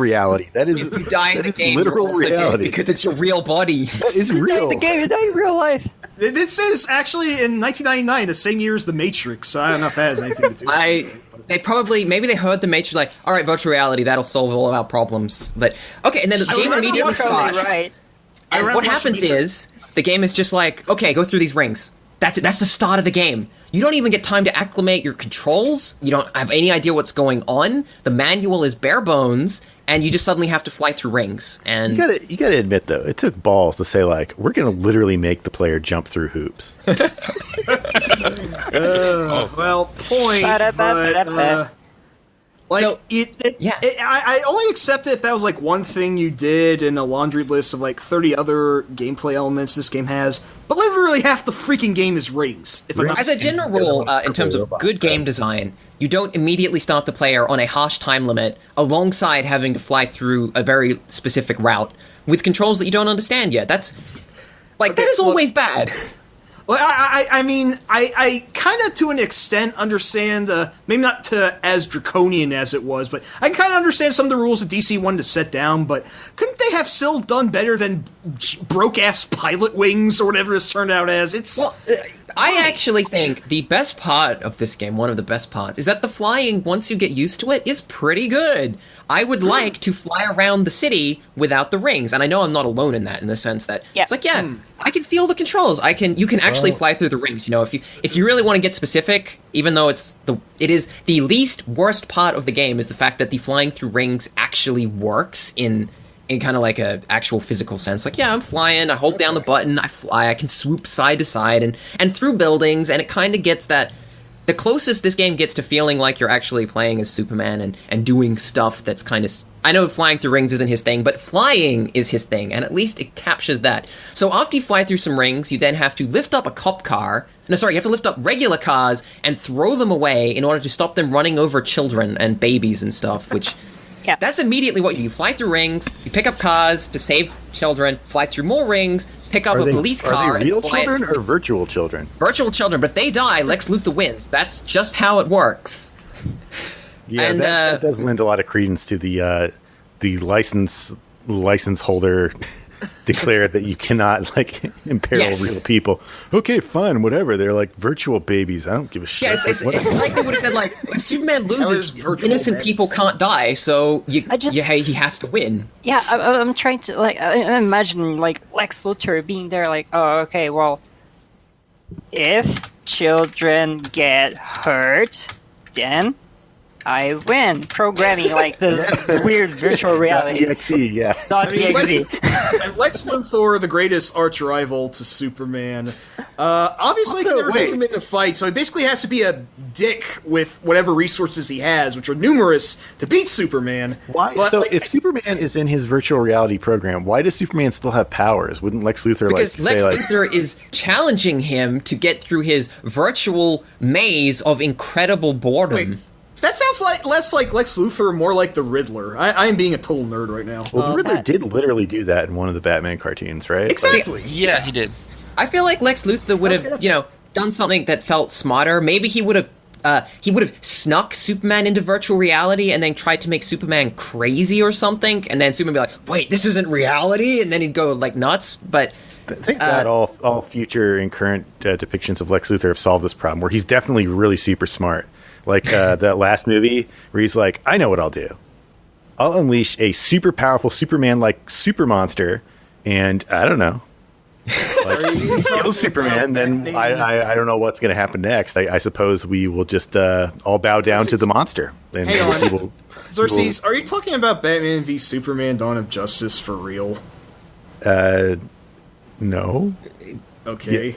That is, if you die in the game, literal reality, because it's your real body. That is real. You die in the game. You die in real life. This is actually in 1999, the same year as The Matrix. So I don't know if that has anything to do with it. Maybe they heard The Matrix, all right, virtual reality, that'll solve all of our problems. But, okay, and then the game immediately starts. Right. And what happens is, the game is just okay, go through these rings. That's it. That's the start of the game. You don't even get time to acclimate your controls. You don't have any idea what's going on. The manual is bare bones, and you just suddenly have to fly through rings. And you gotta admit though, it took balls to say like, we're gonna literally make the player jump through hoops. Well, point. Like, So- I only accept it if that was, like, one thing you did in a laundry list of, like, 30 other gameplay elements this game has. But literally half the freaking game is rings. If I'm not as a mistaken. general rule, in terms of good game design, you don't immediately start the player on a harsh time limit alongside having to fly through a very specific route with controls that you don't understand yet. That's like that is always bad. Well, I mean, I kind of, to an extent, understand, maybe not to as draconian as it was, but I can kind of understand some of the rules that DC wanted to set down, but couldn't they have still done better than broke-ass pilot wings or whatever it's turned out as? I actually think the best part of this game, one of the best parts, is that the flying, once you get used to it, is pretty good. I would like to fly around the city without the rings, and I know I'm not alone in that, in the sense that it's like, I can feel the controls. You can actually fly through the rings. You know, if you really want to get specific, even though it is the least worst part of the game, is the fact that the flying through rings actually works in kind of like a actual physical sense. Like, I'm flying, I hold down the button, I fly, I can swoop side to side and through buildings, and it kind of gets that, the closest this game gets to feeling like you're actually playing as Superman and doing stuff that's kind of, I know flying through rings isn't his thing, but flying is his thing, and at least it captures that. So after you fly through some rings, you then have to lift up a cop car, you have to lift up regular cars and throw them away in order to stop them running over children and babies and stuff, which... Yeah. That's immediately what you do. You fly through rings, you pick up cars to save children, fly through more rings, pick up a police car. Are they real and fly children or virtual children? Virtual children, but if they die, Lex Luthor wins. That's just how it works. Yeah, And, that does lend a lot of credence to the license holder declared that you cannot like imperil real people. Okay, fine, whatever. They're like virtual babies. I don't give a shit. Yeah, it's like they would have said, like, if Superman loses, innocent people can't die, so he has to win. Yeah, I'm trying to, like, I'm imagining, like, Lex Luthor being there, like, oh, okay, well, if children get hurt, then I win. Programming, like, this weird virtual reality. .exe, yeah. .exe. And Lex Luthor, the greatest arch rival to Superman. Obviously, he can never take him in a fight, so he basically has to be a dick with whatever resources he has, which are numerous, to beat Superman. Why? But, So if Superman is in his virtual reality program, why does Superman still have powers? Wouldn't Lex Luthor Because Lex Luthor is challenging him to get through his virtual maze of incredible boredom. Wait. That sounds less like Lex Luthor, more like the Riddler. I am being a total nerd right now. Well, the Riddler did literally do that in one of the Batman cartoons, right? Exactly. Yeah, he did. I feel like Lex Luthor would have, done something that felt smarter. Maybe he would have snuck Superman into virtual reality and then tried to make Superman crazy or something, and then Superman would be like, "Wait, this isn't reality," and then he'd go like nuts. But I think that all future and current depictions of Lex Luthor have solved this problem, where he's definitely really super smart. Like that last movie where he's like, I know what I'll do. I'll unleash a super powerful Superman-like super monster, and I don't know. Like, kill Superman, then I don't know what's going to happen next. I suppose we will just all bow down to the monster. And Hang on. Xerxes, are you talking about Batman v Superman Dawn of Justice for real? No. Okay.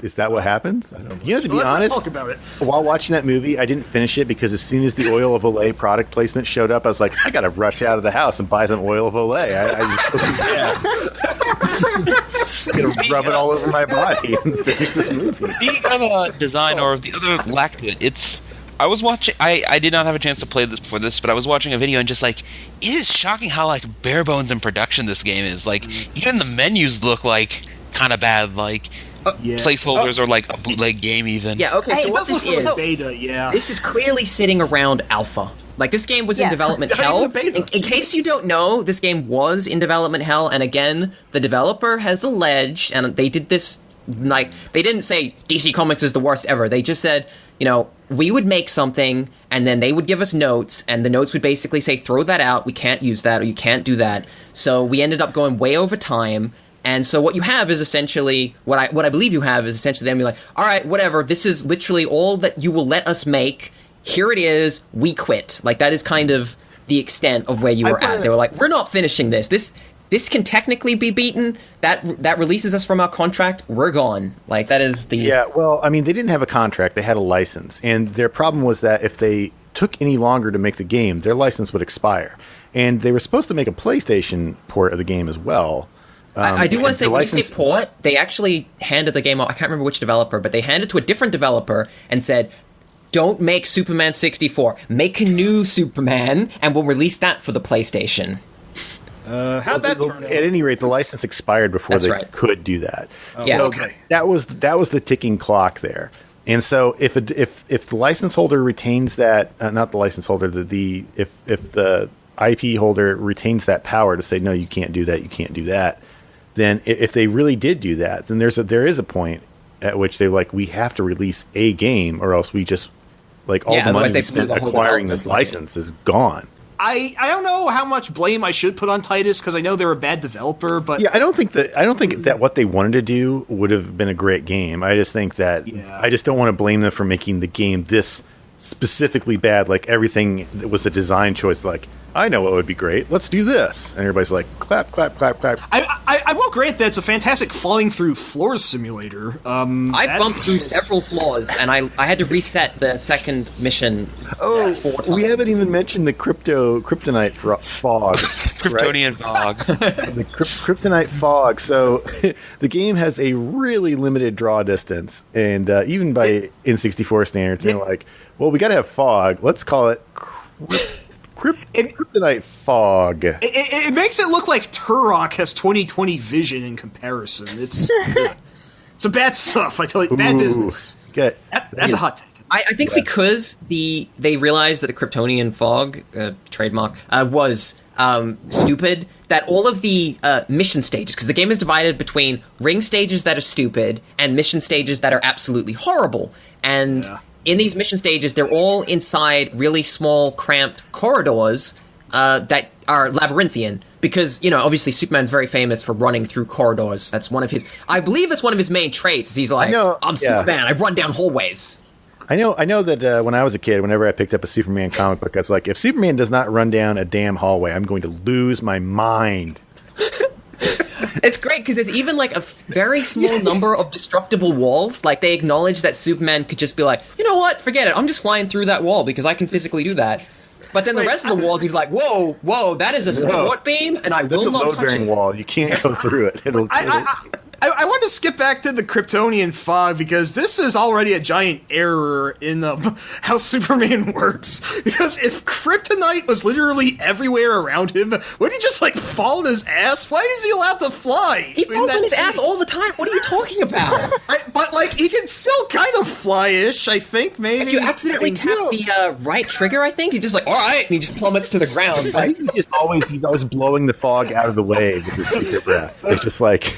Is that what happens? I don't know. You have to be Let's not honest. talk about it. While watching that movie, I didn't finish it because as soon as the Oil of Olay product placement showed up, I was like, I got to rush out of the house and buy some Oil of Olay. I'm going to rub it all over my body and finish this movie. Speaking of a design or the other lack to it, I was watching. I did not have a chance to play this before this, but I was watching a video and just like, it is shocking how like bare bones in production this game is. Like even the menus look like kind of bad, like placeholders or like a bootleg game even. Yeah, okay, so what this is, beta, this is clearly sitting around alpha. Like, this game was in development hell. In case you don't know, this game was in development hell, and again, the developer has alleged, and they did this, like, they didn't say DC Comics is the worst ever. They just said, we would make something, and then they would give us notes, and the notes would basically say, throw that out, we can't use that, or you can't do that. So we ended up going way over time. And so what you have is essentially what I believe you have is essentially them being like, all right, whatever, this is literally all that you will let us make. Here it is. We quit. Like, that is kind of the extent of where you were at. They were like, we're not finishing this. This can technically be beaten. That releases us from our contract. We're gone. Like, that is the... Yeah, well, I mean, they didn't have a contract. They had a license. And their problem was that if they took any longer to make the game, their license would expire. And they were supposed to make a PlayStation port of the game as well. I do want to say, when you say port, they actually handed the game off. I can't remember which developer, but they handed it to a different developer and said, don't make Superman 64. Make a new Superman, and we'll release that for the PlayStation. How'd that turn out? At any rate, the license expired before they could do that. Yeah. So Okay. that was the ticking clock there. And so if the license holder retains that, not the license holder, if the IP holder retains that power to say, no, you can't do that, then if they really did do that, then there is a point at which they're like, we have to release a game, or else we just, like, all the money we spent acquiring this license is gone. I don't know how much blame I should put on Titus, because I know they're a bad developer, but yeah, I don't think that what they wanted to do would have been a great game. I just think that I just don't want to blame them for making the game this specifically bad. Like, everything that was a design choice, like, I know what would be great. Let's do this. And everybody's like, clap, clap, clap, clap. I will grant that it's a fantastic falling through floors simulator. I bumped through several floors, and I had to reset the second mission. Oh, we haven't even mentioned the kryptonite fog. Kryptonian fog. The kryptonite fog. So the game has a really limited draw distance, and even by N64 standards, they're like, well, we got to have fog. Let's call it kryptonite fog. It makes it look like Turok has 20/20 vision in comparison. It's some bad stuff. I tell you, bad business. Okay. That's a hot take. I think because they realized that the Kryptonian fog trademark was stupid, that all of the mission stages, because the game is divided between ring stages that are stupid and mission stages that are absolutely horrible, and in these mission stages, they're all inside really small, cramped corridors that are labyrinthian. Because, obviously Superman's very famous for running through corridors. That's one of his... I believe that's one of his main traits. Is he's like, I'm Superman, I run down hallways. I know that when I was a kid, whenever I picked up a Superman comic book, I was like, if Superman does not run down a damn hallway, I'm going to lose my mind. It's great because there's even like a very small number of destructible walls. Like, they acknowledge that Superman could just be like, you know what, forget it, I'm just flying through that wall because I can physically do that. But then the rest of the walls, he's like, whoa, that is a support beam, and I will not touch it. That's a load-bearing wall. You can't go through it. I want to skip back to the Kryptonian fog, because this is already a giant error in how Superman works. Because if kryptonite was literally everywhere around him, wouldn't he just, fall on his ass? Why is he allowed to fly? He falls on his ass all the time. What are you talking about? But, he can still kind of fly-ish, I think, maybe. If you accidentally tap the right trigger, I think, he's just like, all right, and he just plummets to the ground. I think he's always blowing the fog out of the way with his secret breath. It's just like...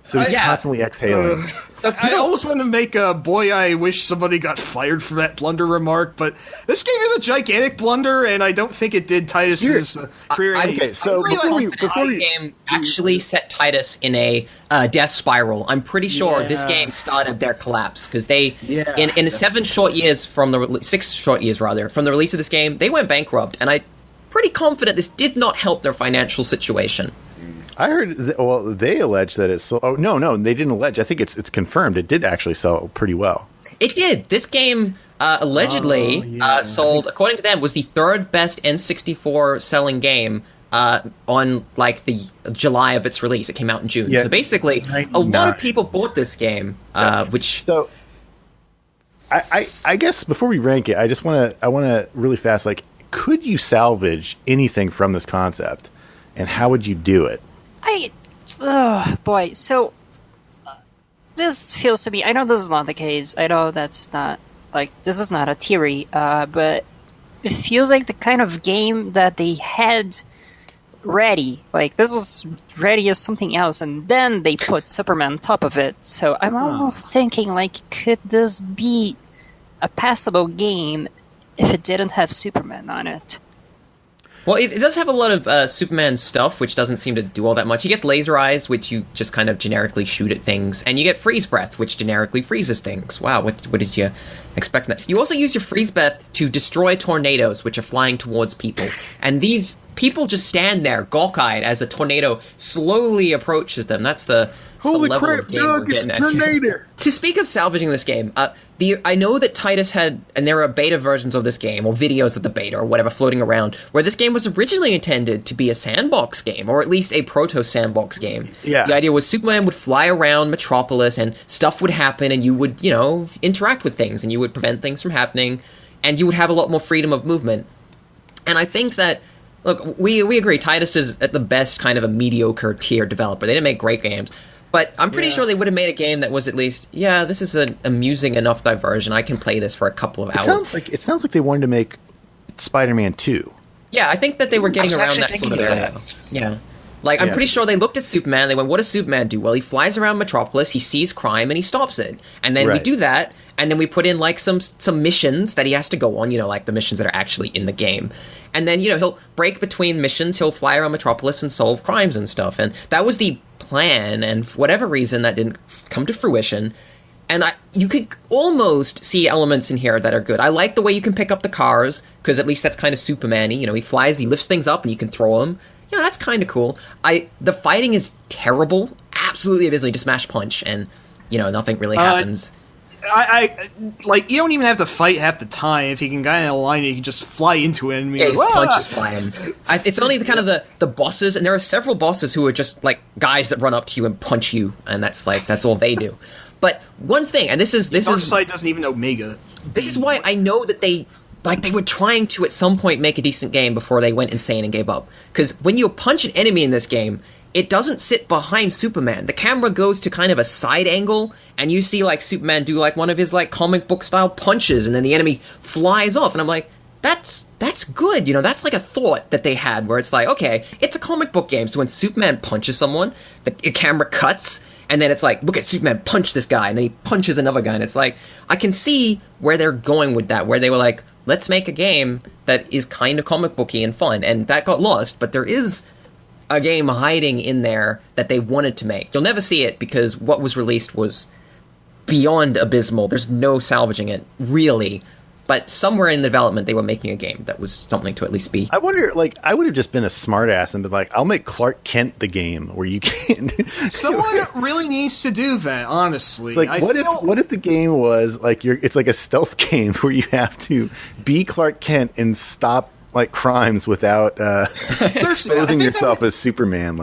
So he's constantly exhaling. I almost want to make a boy, I wish somebody got fired for that blunder remark, but this game is a gigantic blunder, and I don't think it did Titus's career. Okay, so before the game actually set Titus in a death spiral. I'm pretty sure this game started their collapse, because they, in 6 short years from the release of this game, they went bankrupt, and I'm pretty confident this did not help their financial situation. I heard. They allege that it's. Oh no, they didn't allege. I think it's confirmed. It did actually sell pretty well. It did. This game allegedly sold, according to them, was the third best N64 selling game on the July of its release. It came out in June. Yeah. So basically, a lot of people bought this game. Which. So, I guess before we rank it, I want to really fast. Could you salvage anything from this concept, and how would you do it? So this feels to me, I know this is not the case, I know that's not, this is not a theory, but it feels like the kind of game that they had ready, this was ready as something else, and then they put Superman on top of it, so I'm almost thinking, could this be a passable game if it didn't have Superman on it? Well, it does have a lot of Superman stuff, which doesn't seem to do all that much. He gets laser eyes, which you just kind of generically shoot at things, and you get freeze breath, which generically freezes things. Wow, what did you expect from that? You also use your freeze breath to destroy tornadoes, which are flying towards people, and these people just stand there, gawk-eyed, as a tornado slowly approaches them. That's the level of game we're getting at here. To speak of salvaging this game, I know that Titus had, and there are beta versions of this game, or videos of the beta, or whatever, floating around, where this game was originally intended to be a sandbox game, or at least a proto-sandbox game. Yeah. The idea was Superman would fly around Metropolis, and stuff would happen, and you would, interact with things, and you would prevent things from happening, and you would have a lot more freedom of movement. And I think that, look, we agree, Titus is at the best kind of a mediocre tier developer. They didn't make great games. But I'm pretty sure they would have made a game that was at least, this is an amusing enough diversion. I can play this for a couple of hours. It sounds like they wanted to make Spider-Man 2. Yeah, I think that they were getting around that sort of area. Yeah. I'm pretty sure they looked at Superman, they went, what does Superman do? Well, he flies around Metropolis, he sees crime, and he stops it. And then we do that, and then we put in, some missions that he has to go on, the missions that are actually in the game. And then, he'll break between missions, he'll fly around Metropolis and solve crimes and stuff. And that was the plan, and for whatever reason, that didn't come to fruition. And you could almost see elements in here that are good. I like the way you can pick up the cars, because at least that's kind of Superman-y. He flies, he lifts things up, and you can throw them. That's kind of cool. The fighting is terrible, absolutely abysmal. You just smash punch, and nothing really happens. You don't even have to fight half the time. If you can get in a line, you can just fly into it. And his punch is flying. It's only the bosses, and there are several bosses who are just guys that run up to you and punch you, and that's all they do. But one thing, and this is Darkseid doesn't even know Omega. This is why I know that they were trying to at some point make a decent game before they went insane and gave up. Because when you punch an enemy in this game, it doesn't sit behind Superman. The camera goes to kind of a side angle, and you see Superman do one of his comic book style punches, and then the enemy flies off. And I'm like, that's good. That's a thought that they had where it's okay, it's a comic book game. So when Superman punches someone, the camera cuts, and then it's look at Superman punch this guy, and then he punches another guy, and it's I can see where they're going with that, where they were let's make a game that is kind of comic booky and fun, and that got lost, but there is a game hiding in there that they wanted to make. You'll never see it because what was released was beyond abysmal. There's no salvaging it, really. But somewhere in development, they were making a game that was something to at least be. I wonder, I would have just been a smartass and been I'll make Clark Kent the game where you can. Someone really needs to do that, honestly. It's what if the game was it's a stealth game where you have to be Clark Kent and stop crimes without exposing yourself as Superman.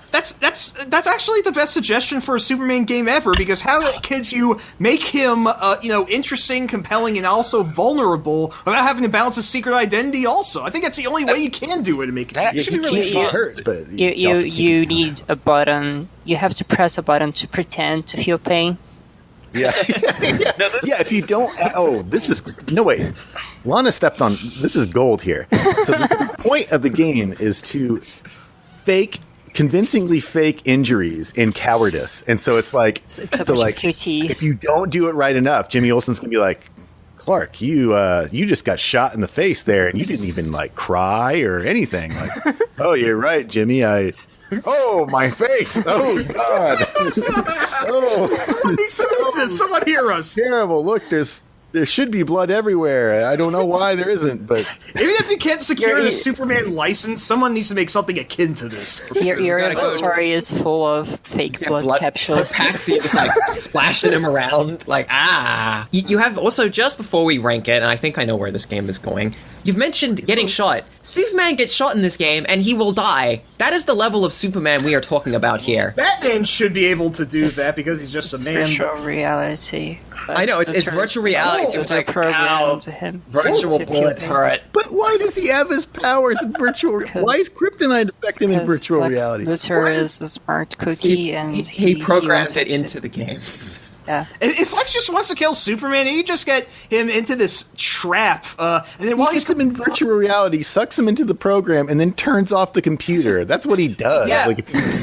That's actually the best suggestion for a Superman game ever, because how could you make him interesting, compelling, and also vulnerable without having to balance his secret identity also? I think that's the only way you can do it to make it. That actually really hurt. But you need a button. You have to press a button to pretend to feel pain. Yeah. If you don't... this is... No, wait. Lana stepped on... This is gold here. So the point of the game is to convincingly fake injuries in cowardice. And so it's it's a bunch of cuties. If you don't do it right enough, Jimmy Olsen's going to be Clark, you just got shot in the face there, and you didn't even, cry or anything. Oh, you're right, Jimmy, Oh, my face! Oh, God! Someone hear us! Terrible! Look, there should be blood everywhere. I don't know why there isn't, but even if you can't secure the Superman license, someone needs to make something akin to this. Your inventory is full of fake blood capsules. Patsy just splashing him around, You have also, just before we rank it, and I think I know where this game is going. You've mentioned getting shot. Superman gets shot in this game, and he will die. That is the level of Superman we are talking about here. Batman should be able to do that because he's just a man. Virtual reality. I know, it's virtual reality. It's a program to him. Virtual bullets hurt. But why does he have his powers in virtual reality? Why is Kryptonite affecting in virtual reality? Luthor is a smart cookie, and he programmed it into the game. Yeah. If Lex just wants to kill Superman, you just get him into this trap, and then while he's him in virtual reality, sucks him into the program, and then turns off the computer. That's what he does. Yeah.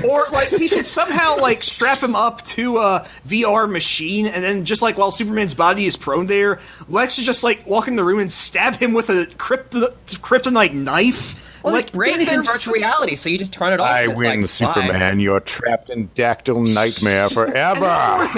Or he should somehow strap him up to a VR machine, and then just while Superman's body is prone there, Lex is just walk in the room and stab him with a kryptonite knife. Well, his brain is in virtual reality, so you just turn it off. I and it's win, like, Superman. fine. You're trapped in dactyl nightmare forever.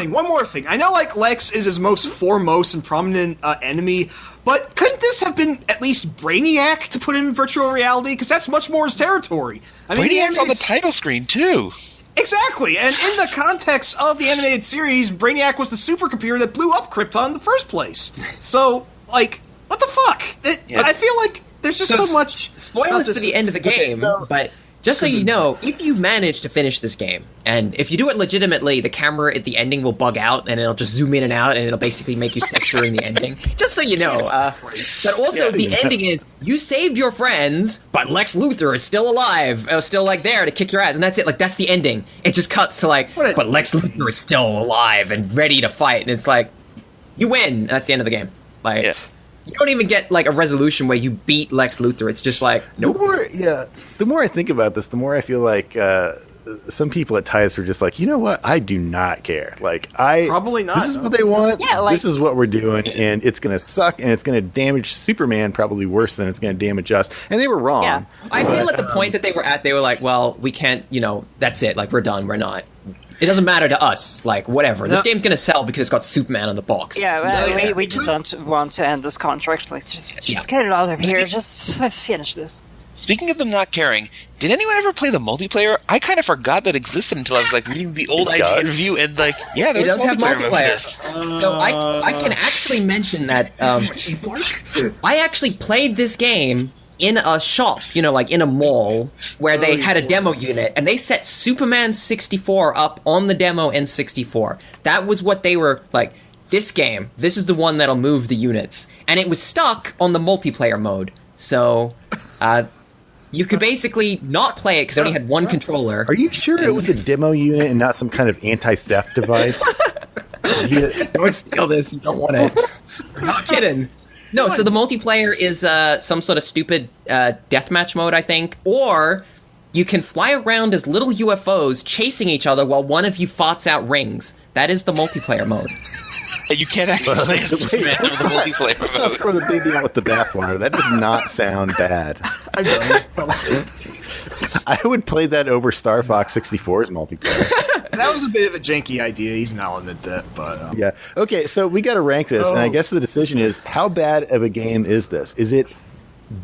One more thing. I know, like, Lex is his most foremost and prominent enemy, but couldn't this have been at least Brainiac to put in virtual reality? Because that's much more his territory. I mean, Brainiac's on the title screen, too. Exactly, and in the context of the animated series, Brainiac was the supercomputer that blew up Krypton in the first place. So, like, what the fuck? I feel like there's just so much... Spoilers for the end of the game, but just so you know, if you manage to finish this game, and if you do it legitimately, the camera at the ending will bug out, and it'll just zoom in and out, and it'll basically make you sick during the ending. Just so you know. But also, the ending is, you saved your friends, but Lex Luthor is still alive, still, like, there to kick your ass, and that's it. Like, that's the ending. It just cuts to, like, but Lex Luthor is still alive and ready to fight, and it's like, you win, and that's the end of the game. Like... Yeah. You don't even get, like, a resolution where you beat Lex Luthor. It's just like, nope. The more I think about this, the more I feel like some people at TIDES are just like, you know what? I do not care. Like, Probably not. This is what they want. Yeah, like, this is what we're doing, and it's going to suck, and it's going to damage Superman probably worse than it's going to damage us. And they were wrong. Yeah. I feel at the point that they were at, they were like, well, we can't, that's it. Like, we're done. We're not. It doesn't matter to us. Like, whatever. This game's going to sell because it's got Superman on the box. Yeah, well, we just want to end this contract. Like, just get it out of here. Just finish this. Speaking of them not caring, did anyone ever play the multiplayer? I kind of forgot that existed until I was, like, reading the old IGN review, and, like, yeah, it does have multiplayer. This. So I can actually mention that I actually played this game in a shop, like in a mall, where they had a demo unit, and they set Superman 64 up on the demo N64. That was what they were like, this is the one that'll move the units. And it was stuck on the multiplayer mode. So, you could basically not play it because it only had one controller. Are you sure it was a demo unit and not some kind of anti-theft device? Don't steal this, you don't want it. I'm not kidding. No, so the multiplayer is some sort of stupid deathmatch mode, I think. Or you can fly around as little UFOs chasing each other while one of you farts out rings. That is the multiplayer mode. You can't actually play as Superman in the multiplayer mode. For the baby out with the bathwater. That does not sound bad. I know. I would play that over Star Fox 64's multiplayer. That was a bit of a janky idea, even I'll admit that. But yeah. Okay, so we got to rank this, and I guess the decision is, how bad of a game is this? Is it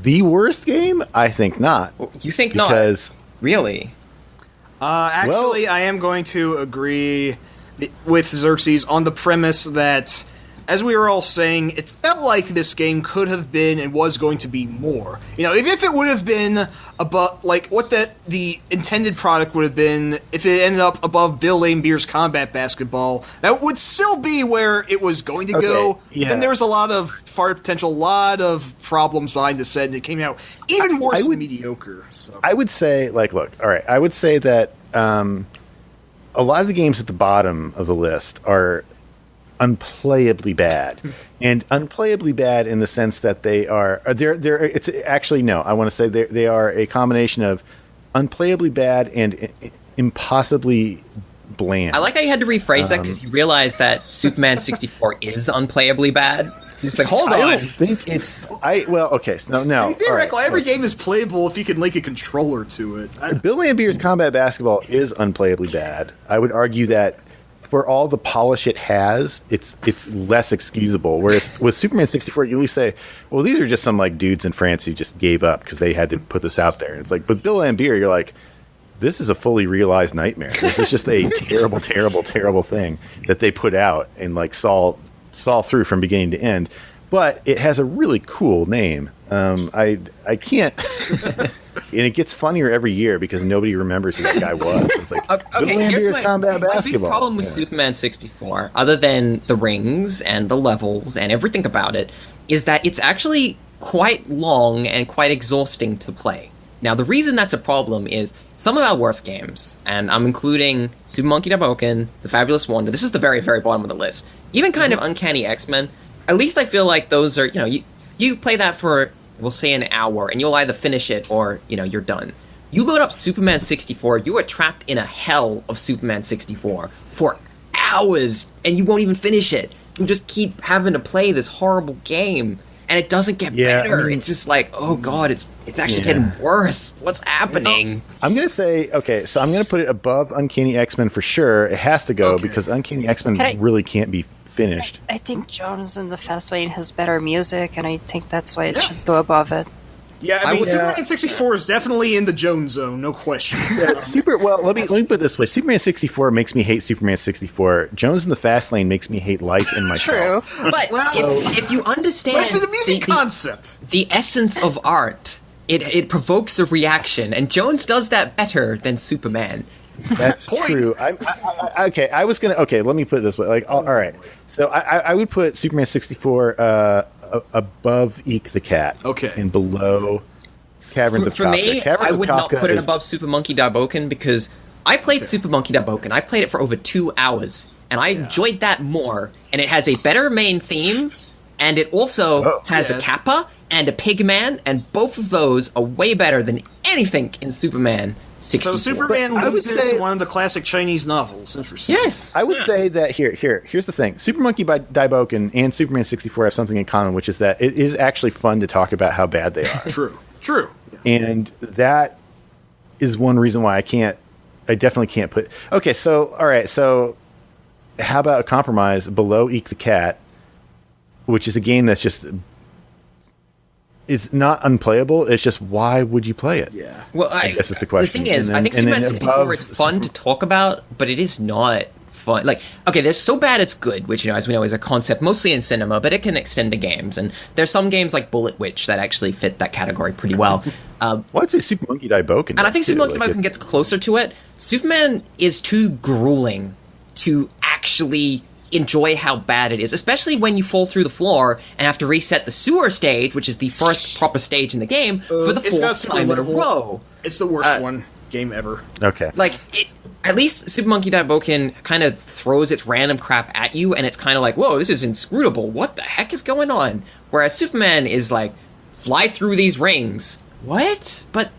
the worst game? I think not. You think because not? Really? Actually, I am going to agree with Xerxes on the premise that, as we were all saying, it felt like this game could have been and was going to be more. If it would have been above, like, what the intended product would have been, if it ended up above Bill Lamebier's Combat Basketball, that would still be where it was going to go. Yeah. Then there was a lot of fart potential, a lot of problems behind the set, and it came out even worse than mediocre. So. I would say, like, look, all right, I would say that a lot of the games at the bottom of the list are unplayably bad, and unplayably bad in the sense that they're it's actually, no, I want to say they are a combination of unplayably bad and impossibly bland. I like how you had to rephrase that because you realized that Superman 64 is unplayably bad. It's like, hold on. I don't think it's... okay, so no. Theoretically, every game is playable if you can link a controller to it. Bill Lamebier's Combat Basketball is unplayably bad. I would argue that for all the polish it has, it's less excusable. Whereas with Superman 64, you at least say, well, these are just some, like, dudes in France who just gave up because they had to put this out there. And it's like, but Bill Lambier, you're like, this is a fully realized nightmare. This is just a terrible, terrible, terrible thing that they put out and, like, saw through from beginning to end. But it has a really cool name. I can't... And it gets funnier every year because nobody remembers who that guy was. It's like, okay, here's my Combat Basketball. My big problem with Superman 64, other than the rings and the levels and everything about it, is that it's actually quite long and quite exhausting to play. Now, the reason that's a problem is some of our worst games, and I'm including Super Monkey Double, The Fabulous Wonder, this is the very, very bottom of the list, even kind of Uncanny X-Men, at least I feel like those are, you play that for, we'll say, an hour, and you'll either finish it or, you're done. You load up Superman 64, you are trapped in a hell of Superman 64 for hours, and you won't even finish it. You just keep having to play this horrible game. and it doesn't get Yeah, better. I mean- It's just like, oh god, it's actually getting worse. What's happening? I'm going to say, okay, so I'm going to put it above Uncanny X-Men for sure. It has to go because Uncanny X-Men Can I- really can't be finished. I think Jones in the Fast Lane has better music, and I think that's why it should go above it. Yeah, I I mean, would- Superman 64 is definitely in the Jones zone, no question. Well, let me put it this way: Superman 64 makes me hate Superman 64. Jones in the Fast Lane makes me hate life and myself. True. But if you understand That's the music concept. the essence of art, it provokes a reaction, and Jones does that better than Superman. That's true. Okay, I was gonna. Okay, let me put it this way. Like, all right. So I would put Superman 64 above Eek the Cat. Okay. And below Caverns of For Kafka. me, Caverns I of would not Kafka put it is- above Super Monkey Daiboken because I played Super Monkey Daiboken. I played it for over 2 hours, and I enjoyed that more. And it has a better main theme, and it also has a Kappa and a Pigman, and both of those are way better than anything in Superman 64. So Superman But I would loses say- one of the classic Chinese novels. Interesting. Yes. I would say that here's the thing. Super Monkey Daiboken and Superman 64 have something in common, which is that it is actually fun to talk about how bad they are. True. And that is one reason why I definitely can't put. Okay, so all right, so how about a compromise below Eek the Cat, which is a game that's just it's not unplayable. It's just why would you play it? Yeah. Well, I guess is the question. The thing is, And I then- think and then Superman 64 above- is fun to talk about, but it is not fun. Like, okay, there's So Bad It's Good, which, as we know, is a concept mostly in cinema, but it can extend to games. And there's some games like Bullet Witch that actually fit that category pretty well. Well, I'd say Super Monkey Daiboken. And I think Super Monkey Daiboken gets closer to it. Superman is too grueling to actually enjoy how bad it is, especially when you fall through the floor and have to reset the sewer stage, which is the first proper stage in the game, for the It's got fourth super time in a level. row. It's the worst one game ever. Okay. Like, at least Super Monkey Daiboken kind of throws its random crap at you, and it's kind of like, whoa, this is inscrutable. What the heck is going on? Whereas Superman is like, fly through these rings. What? But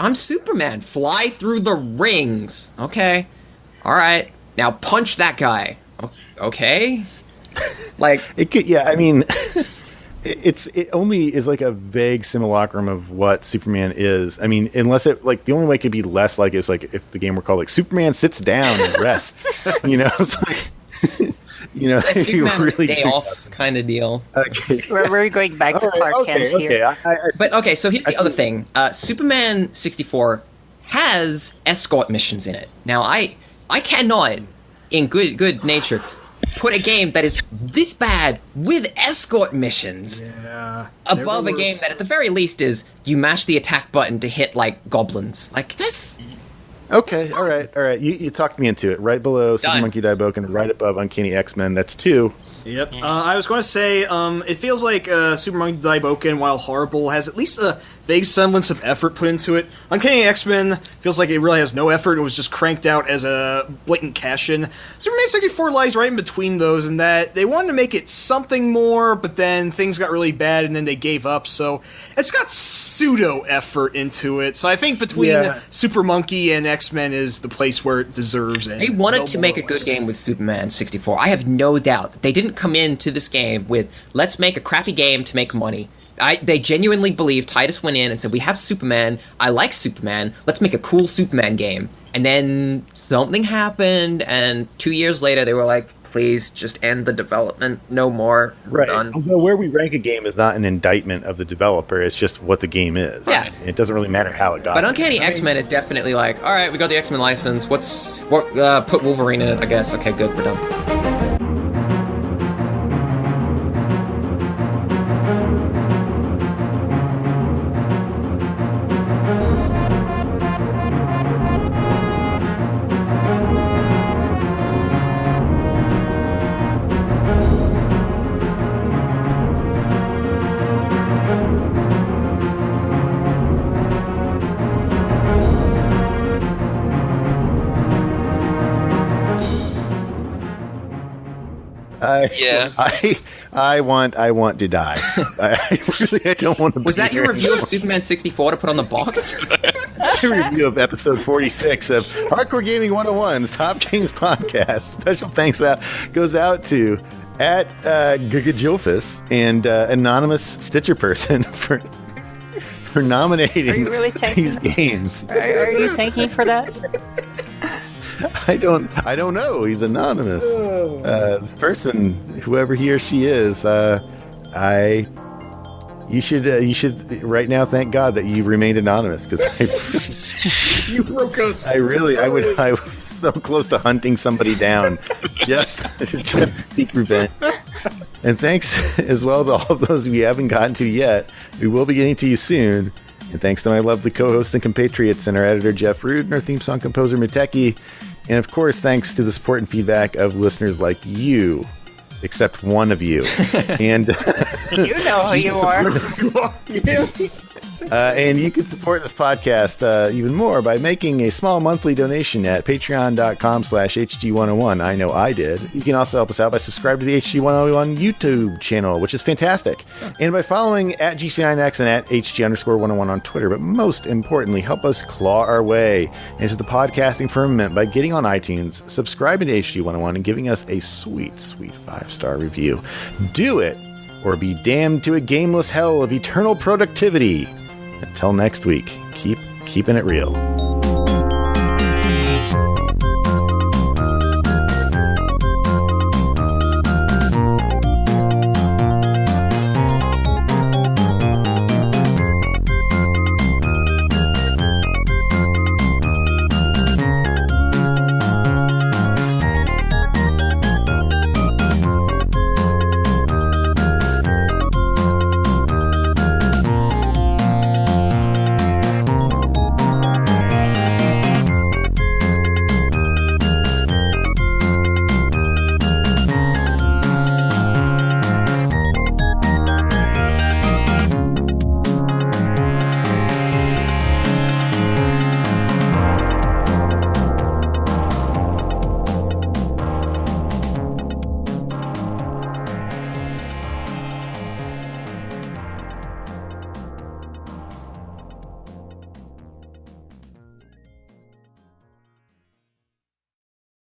I'm Superman. Fly through the rings. Okay. All right. Now punch that guy. Okay. Like, It could, yeah. I mean, it only is like a vague simulacrum of what Superman is. I mean, unless it like the only way it could be less like is like if the game were called like Superman sits down and rests. You know, it's like you Superman with really a day do off kind of deal. that. Okay. We're going back to Clark Kent here. But okay, so here's the other thing. Superman 64 has escort missions in it. Now, I cannot, in good nature, put a game that is this bad with escort missions above a game that at the very least is you mash the attack button to hit like goblins. Like that's Okay, all right. You talked me into it. Right below Super Done. Monkey Daiboken, right above Uncanny X-Men. That's 2. Yep. I was going to say, it feels like Super Monkey Daiboken, while horrible, has at least a vague semblance of effort put into it. Uncanny X-Men feels like it really has no effort. It was just cranked out as a blatant cash-in. Superman 64 lies right in between those, in that they wanted to make it something more, but then things got really bad, and then they gave up. So it's got pseudo-effort into it. So I think between Super Monkey and X-Men is the place where it deserves it. they wanted to make a good game with Superman 64. I have no doubt that they didn't come into this game with let's make a crappy game to make money. They genuinely believe Titus went in and said, we have Superman, I like Superman, let's make a cool Superman game. And then something happened, and 2 years later they were like, please just end the development, no more, we're Right. done. Although where we rank a game is not an indictment of the developer. It's just what the game is. Yeah. It doesn't really matter how it got. But there. Uncanny X-Men is definitely like, all right, we got the X-Men license, put Wolverine in it, I guess. Okay, good, we're done. I want to die. I don't want to. Was be that your here review of anymore. Superman 64 to put on the box? My review of episode 46 of Hardcore Gaming 101's Top Games Podcast. Special thanks goes out to at Gugajilfus and Anonymous Stitcher Person for nominating Are you really these games. Are you thanking for that? I don't know. He's anonymous. This person, whoever he or she is, you should right now thank God that you remained anonymous, because You broke us. I was so close to hunting somebody down just to seek revenge. And thanks as well to all of those we haven't gotten to yet. We will be getting to you soon. And thanks to my lovely co-hosts and compatriots and our editor, Jeff Root, and our theme song composer, Miteki. And of course, thanks to the support and feedback of listeners like you, except one of you. And You know who you are. and you can support this podcast even more by making a small monthly donation at patreon.com/HG101. I know I did. You can also help us out by subscribing to the HG101 YouTube channel, which is fantastic. And by following at GC9X and at HG_101 on Twitter. But most importantly, help us claw our way into the podcasting firmament by getting on iTunes, subscribing to HG101, and giving us a sweet, sweet 5-star review. Do it, or be damned to a gameless hell of eternal productivity. Until next week, keep keeping it real.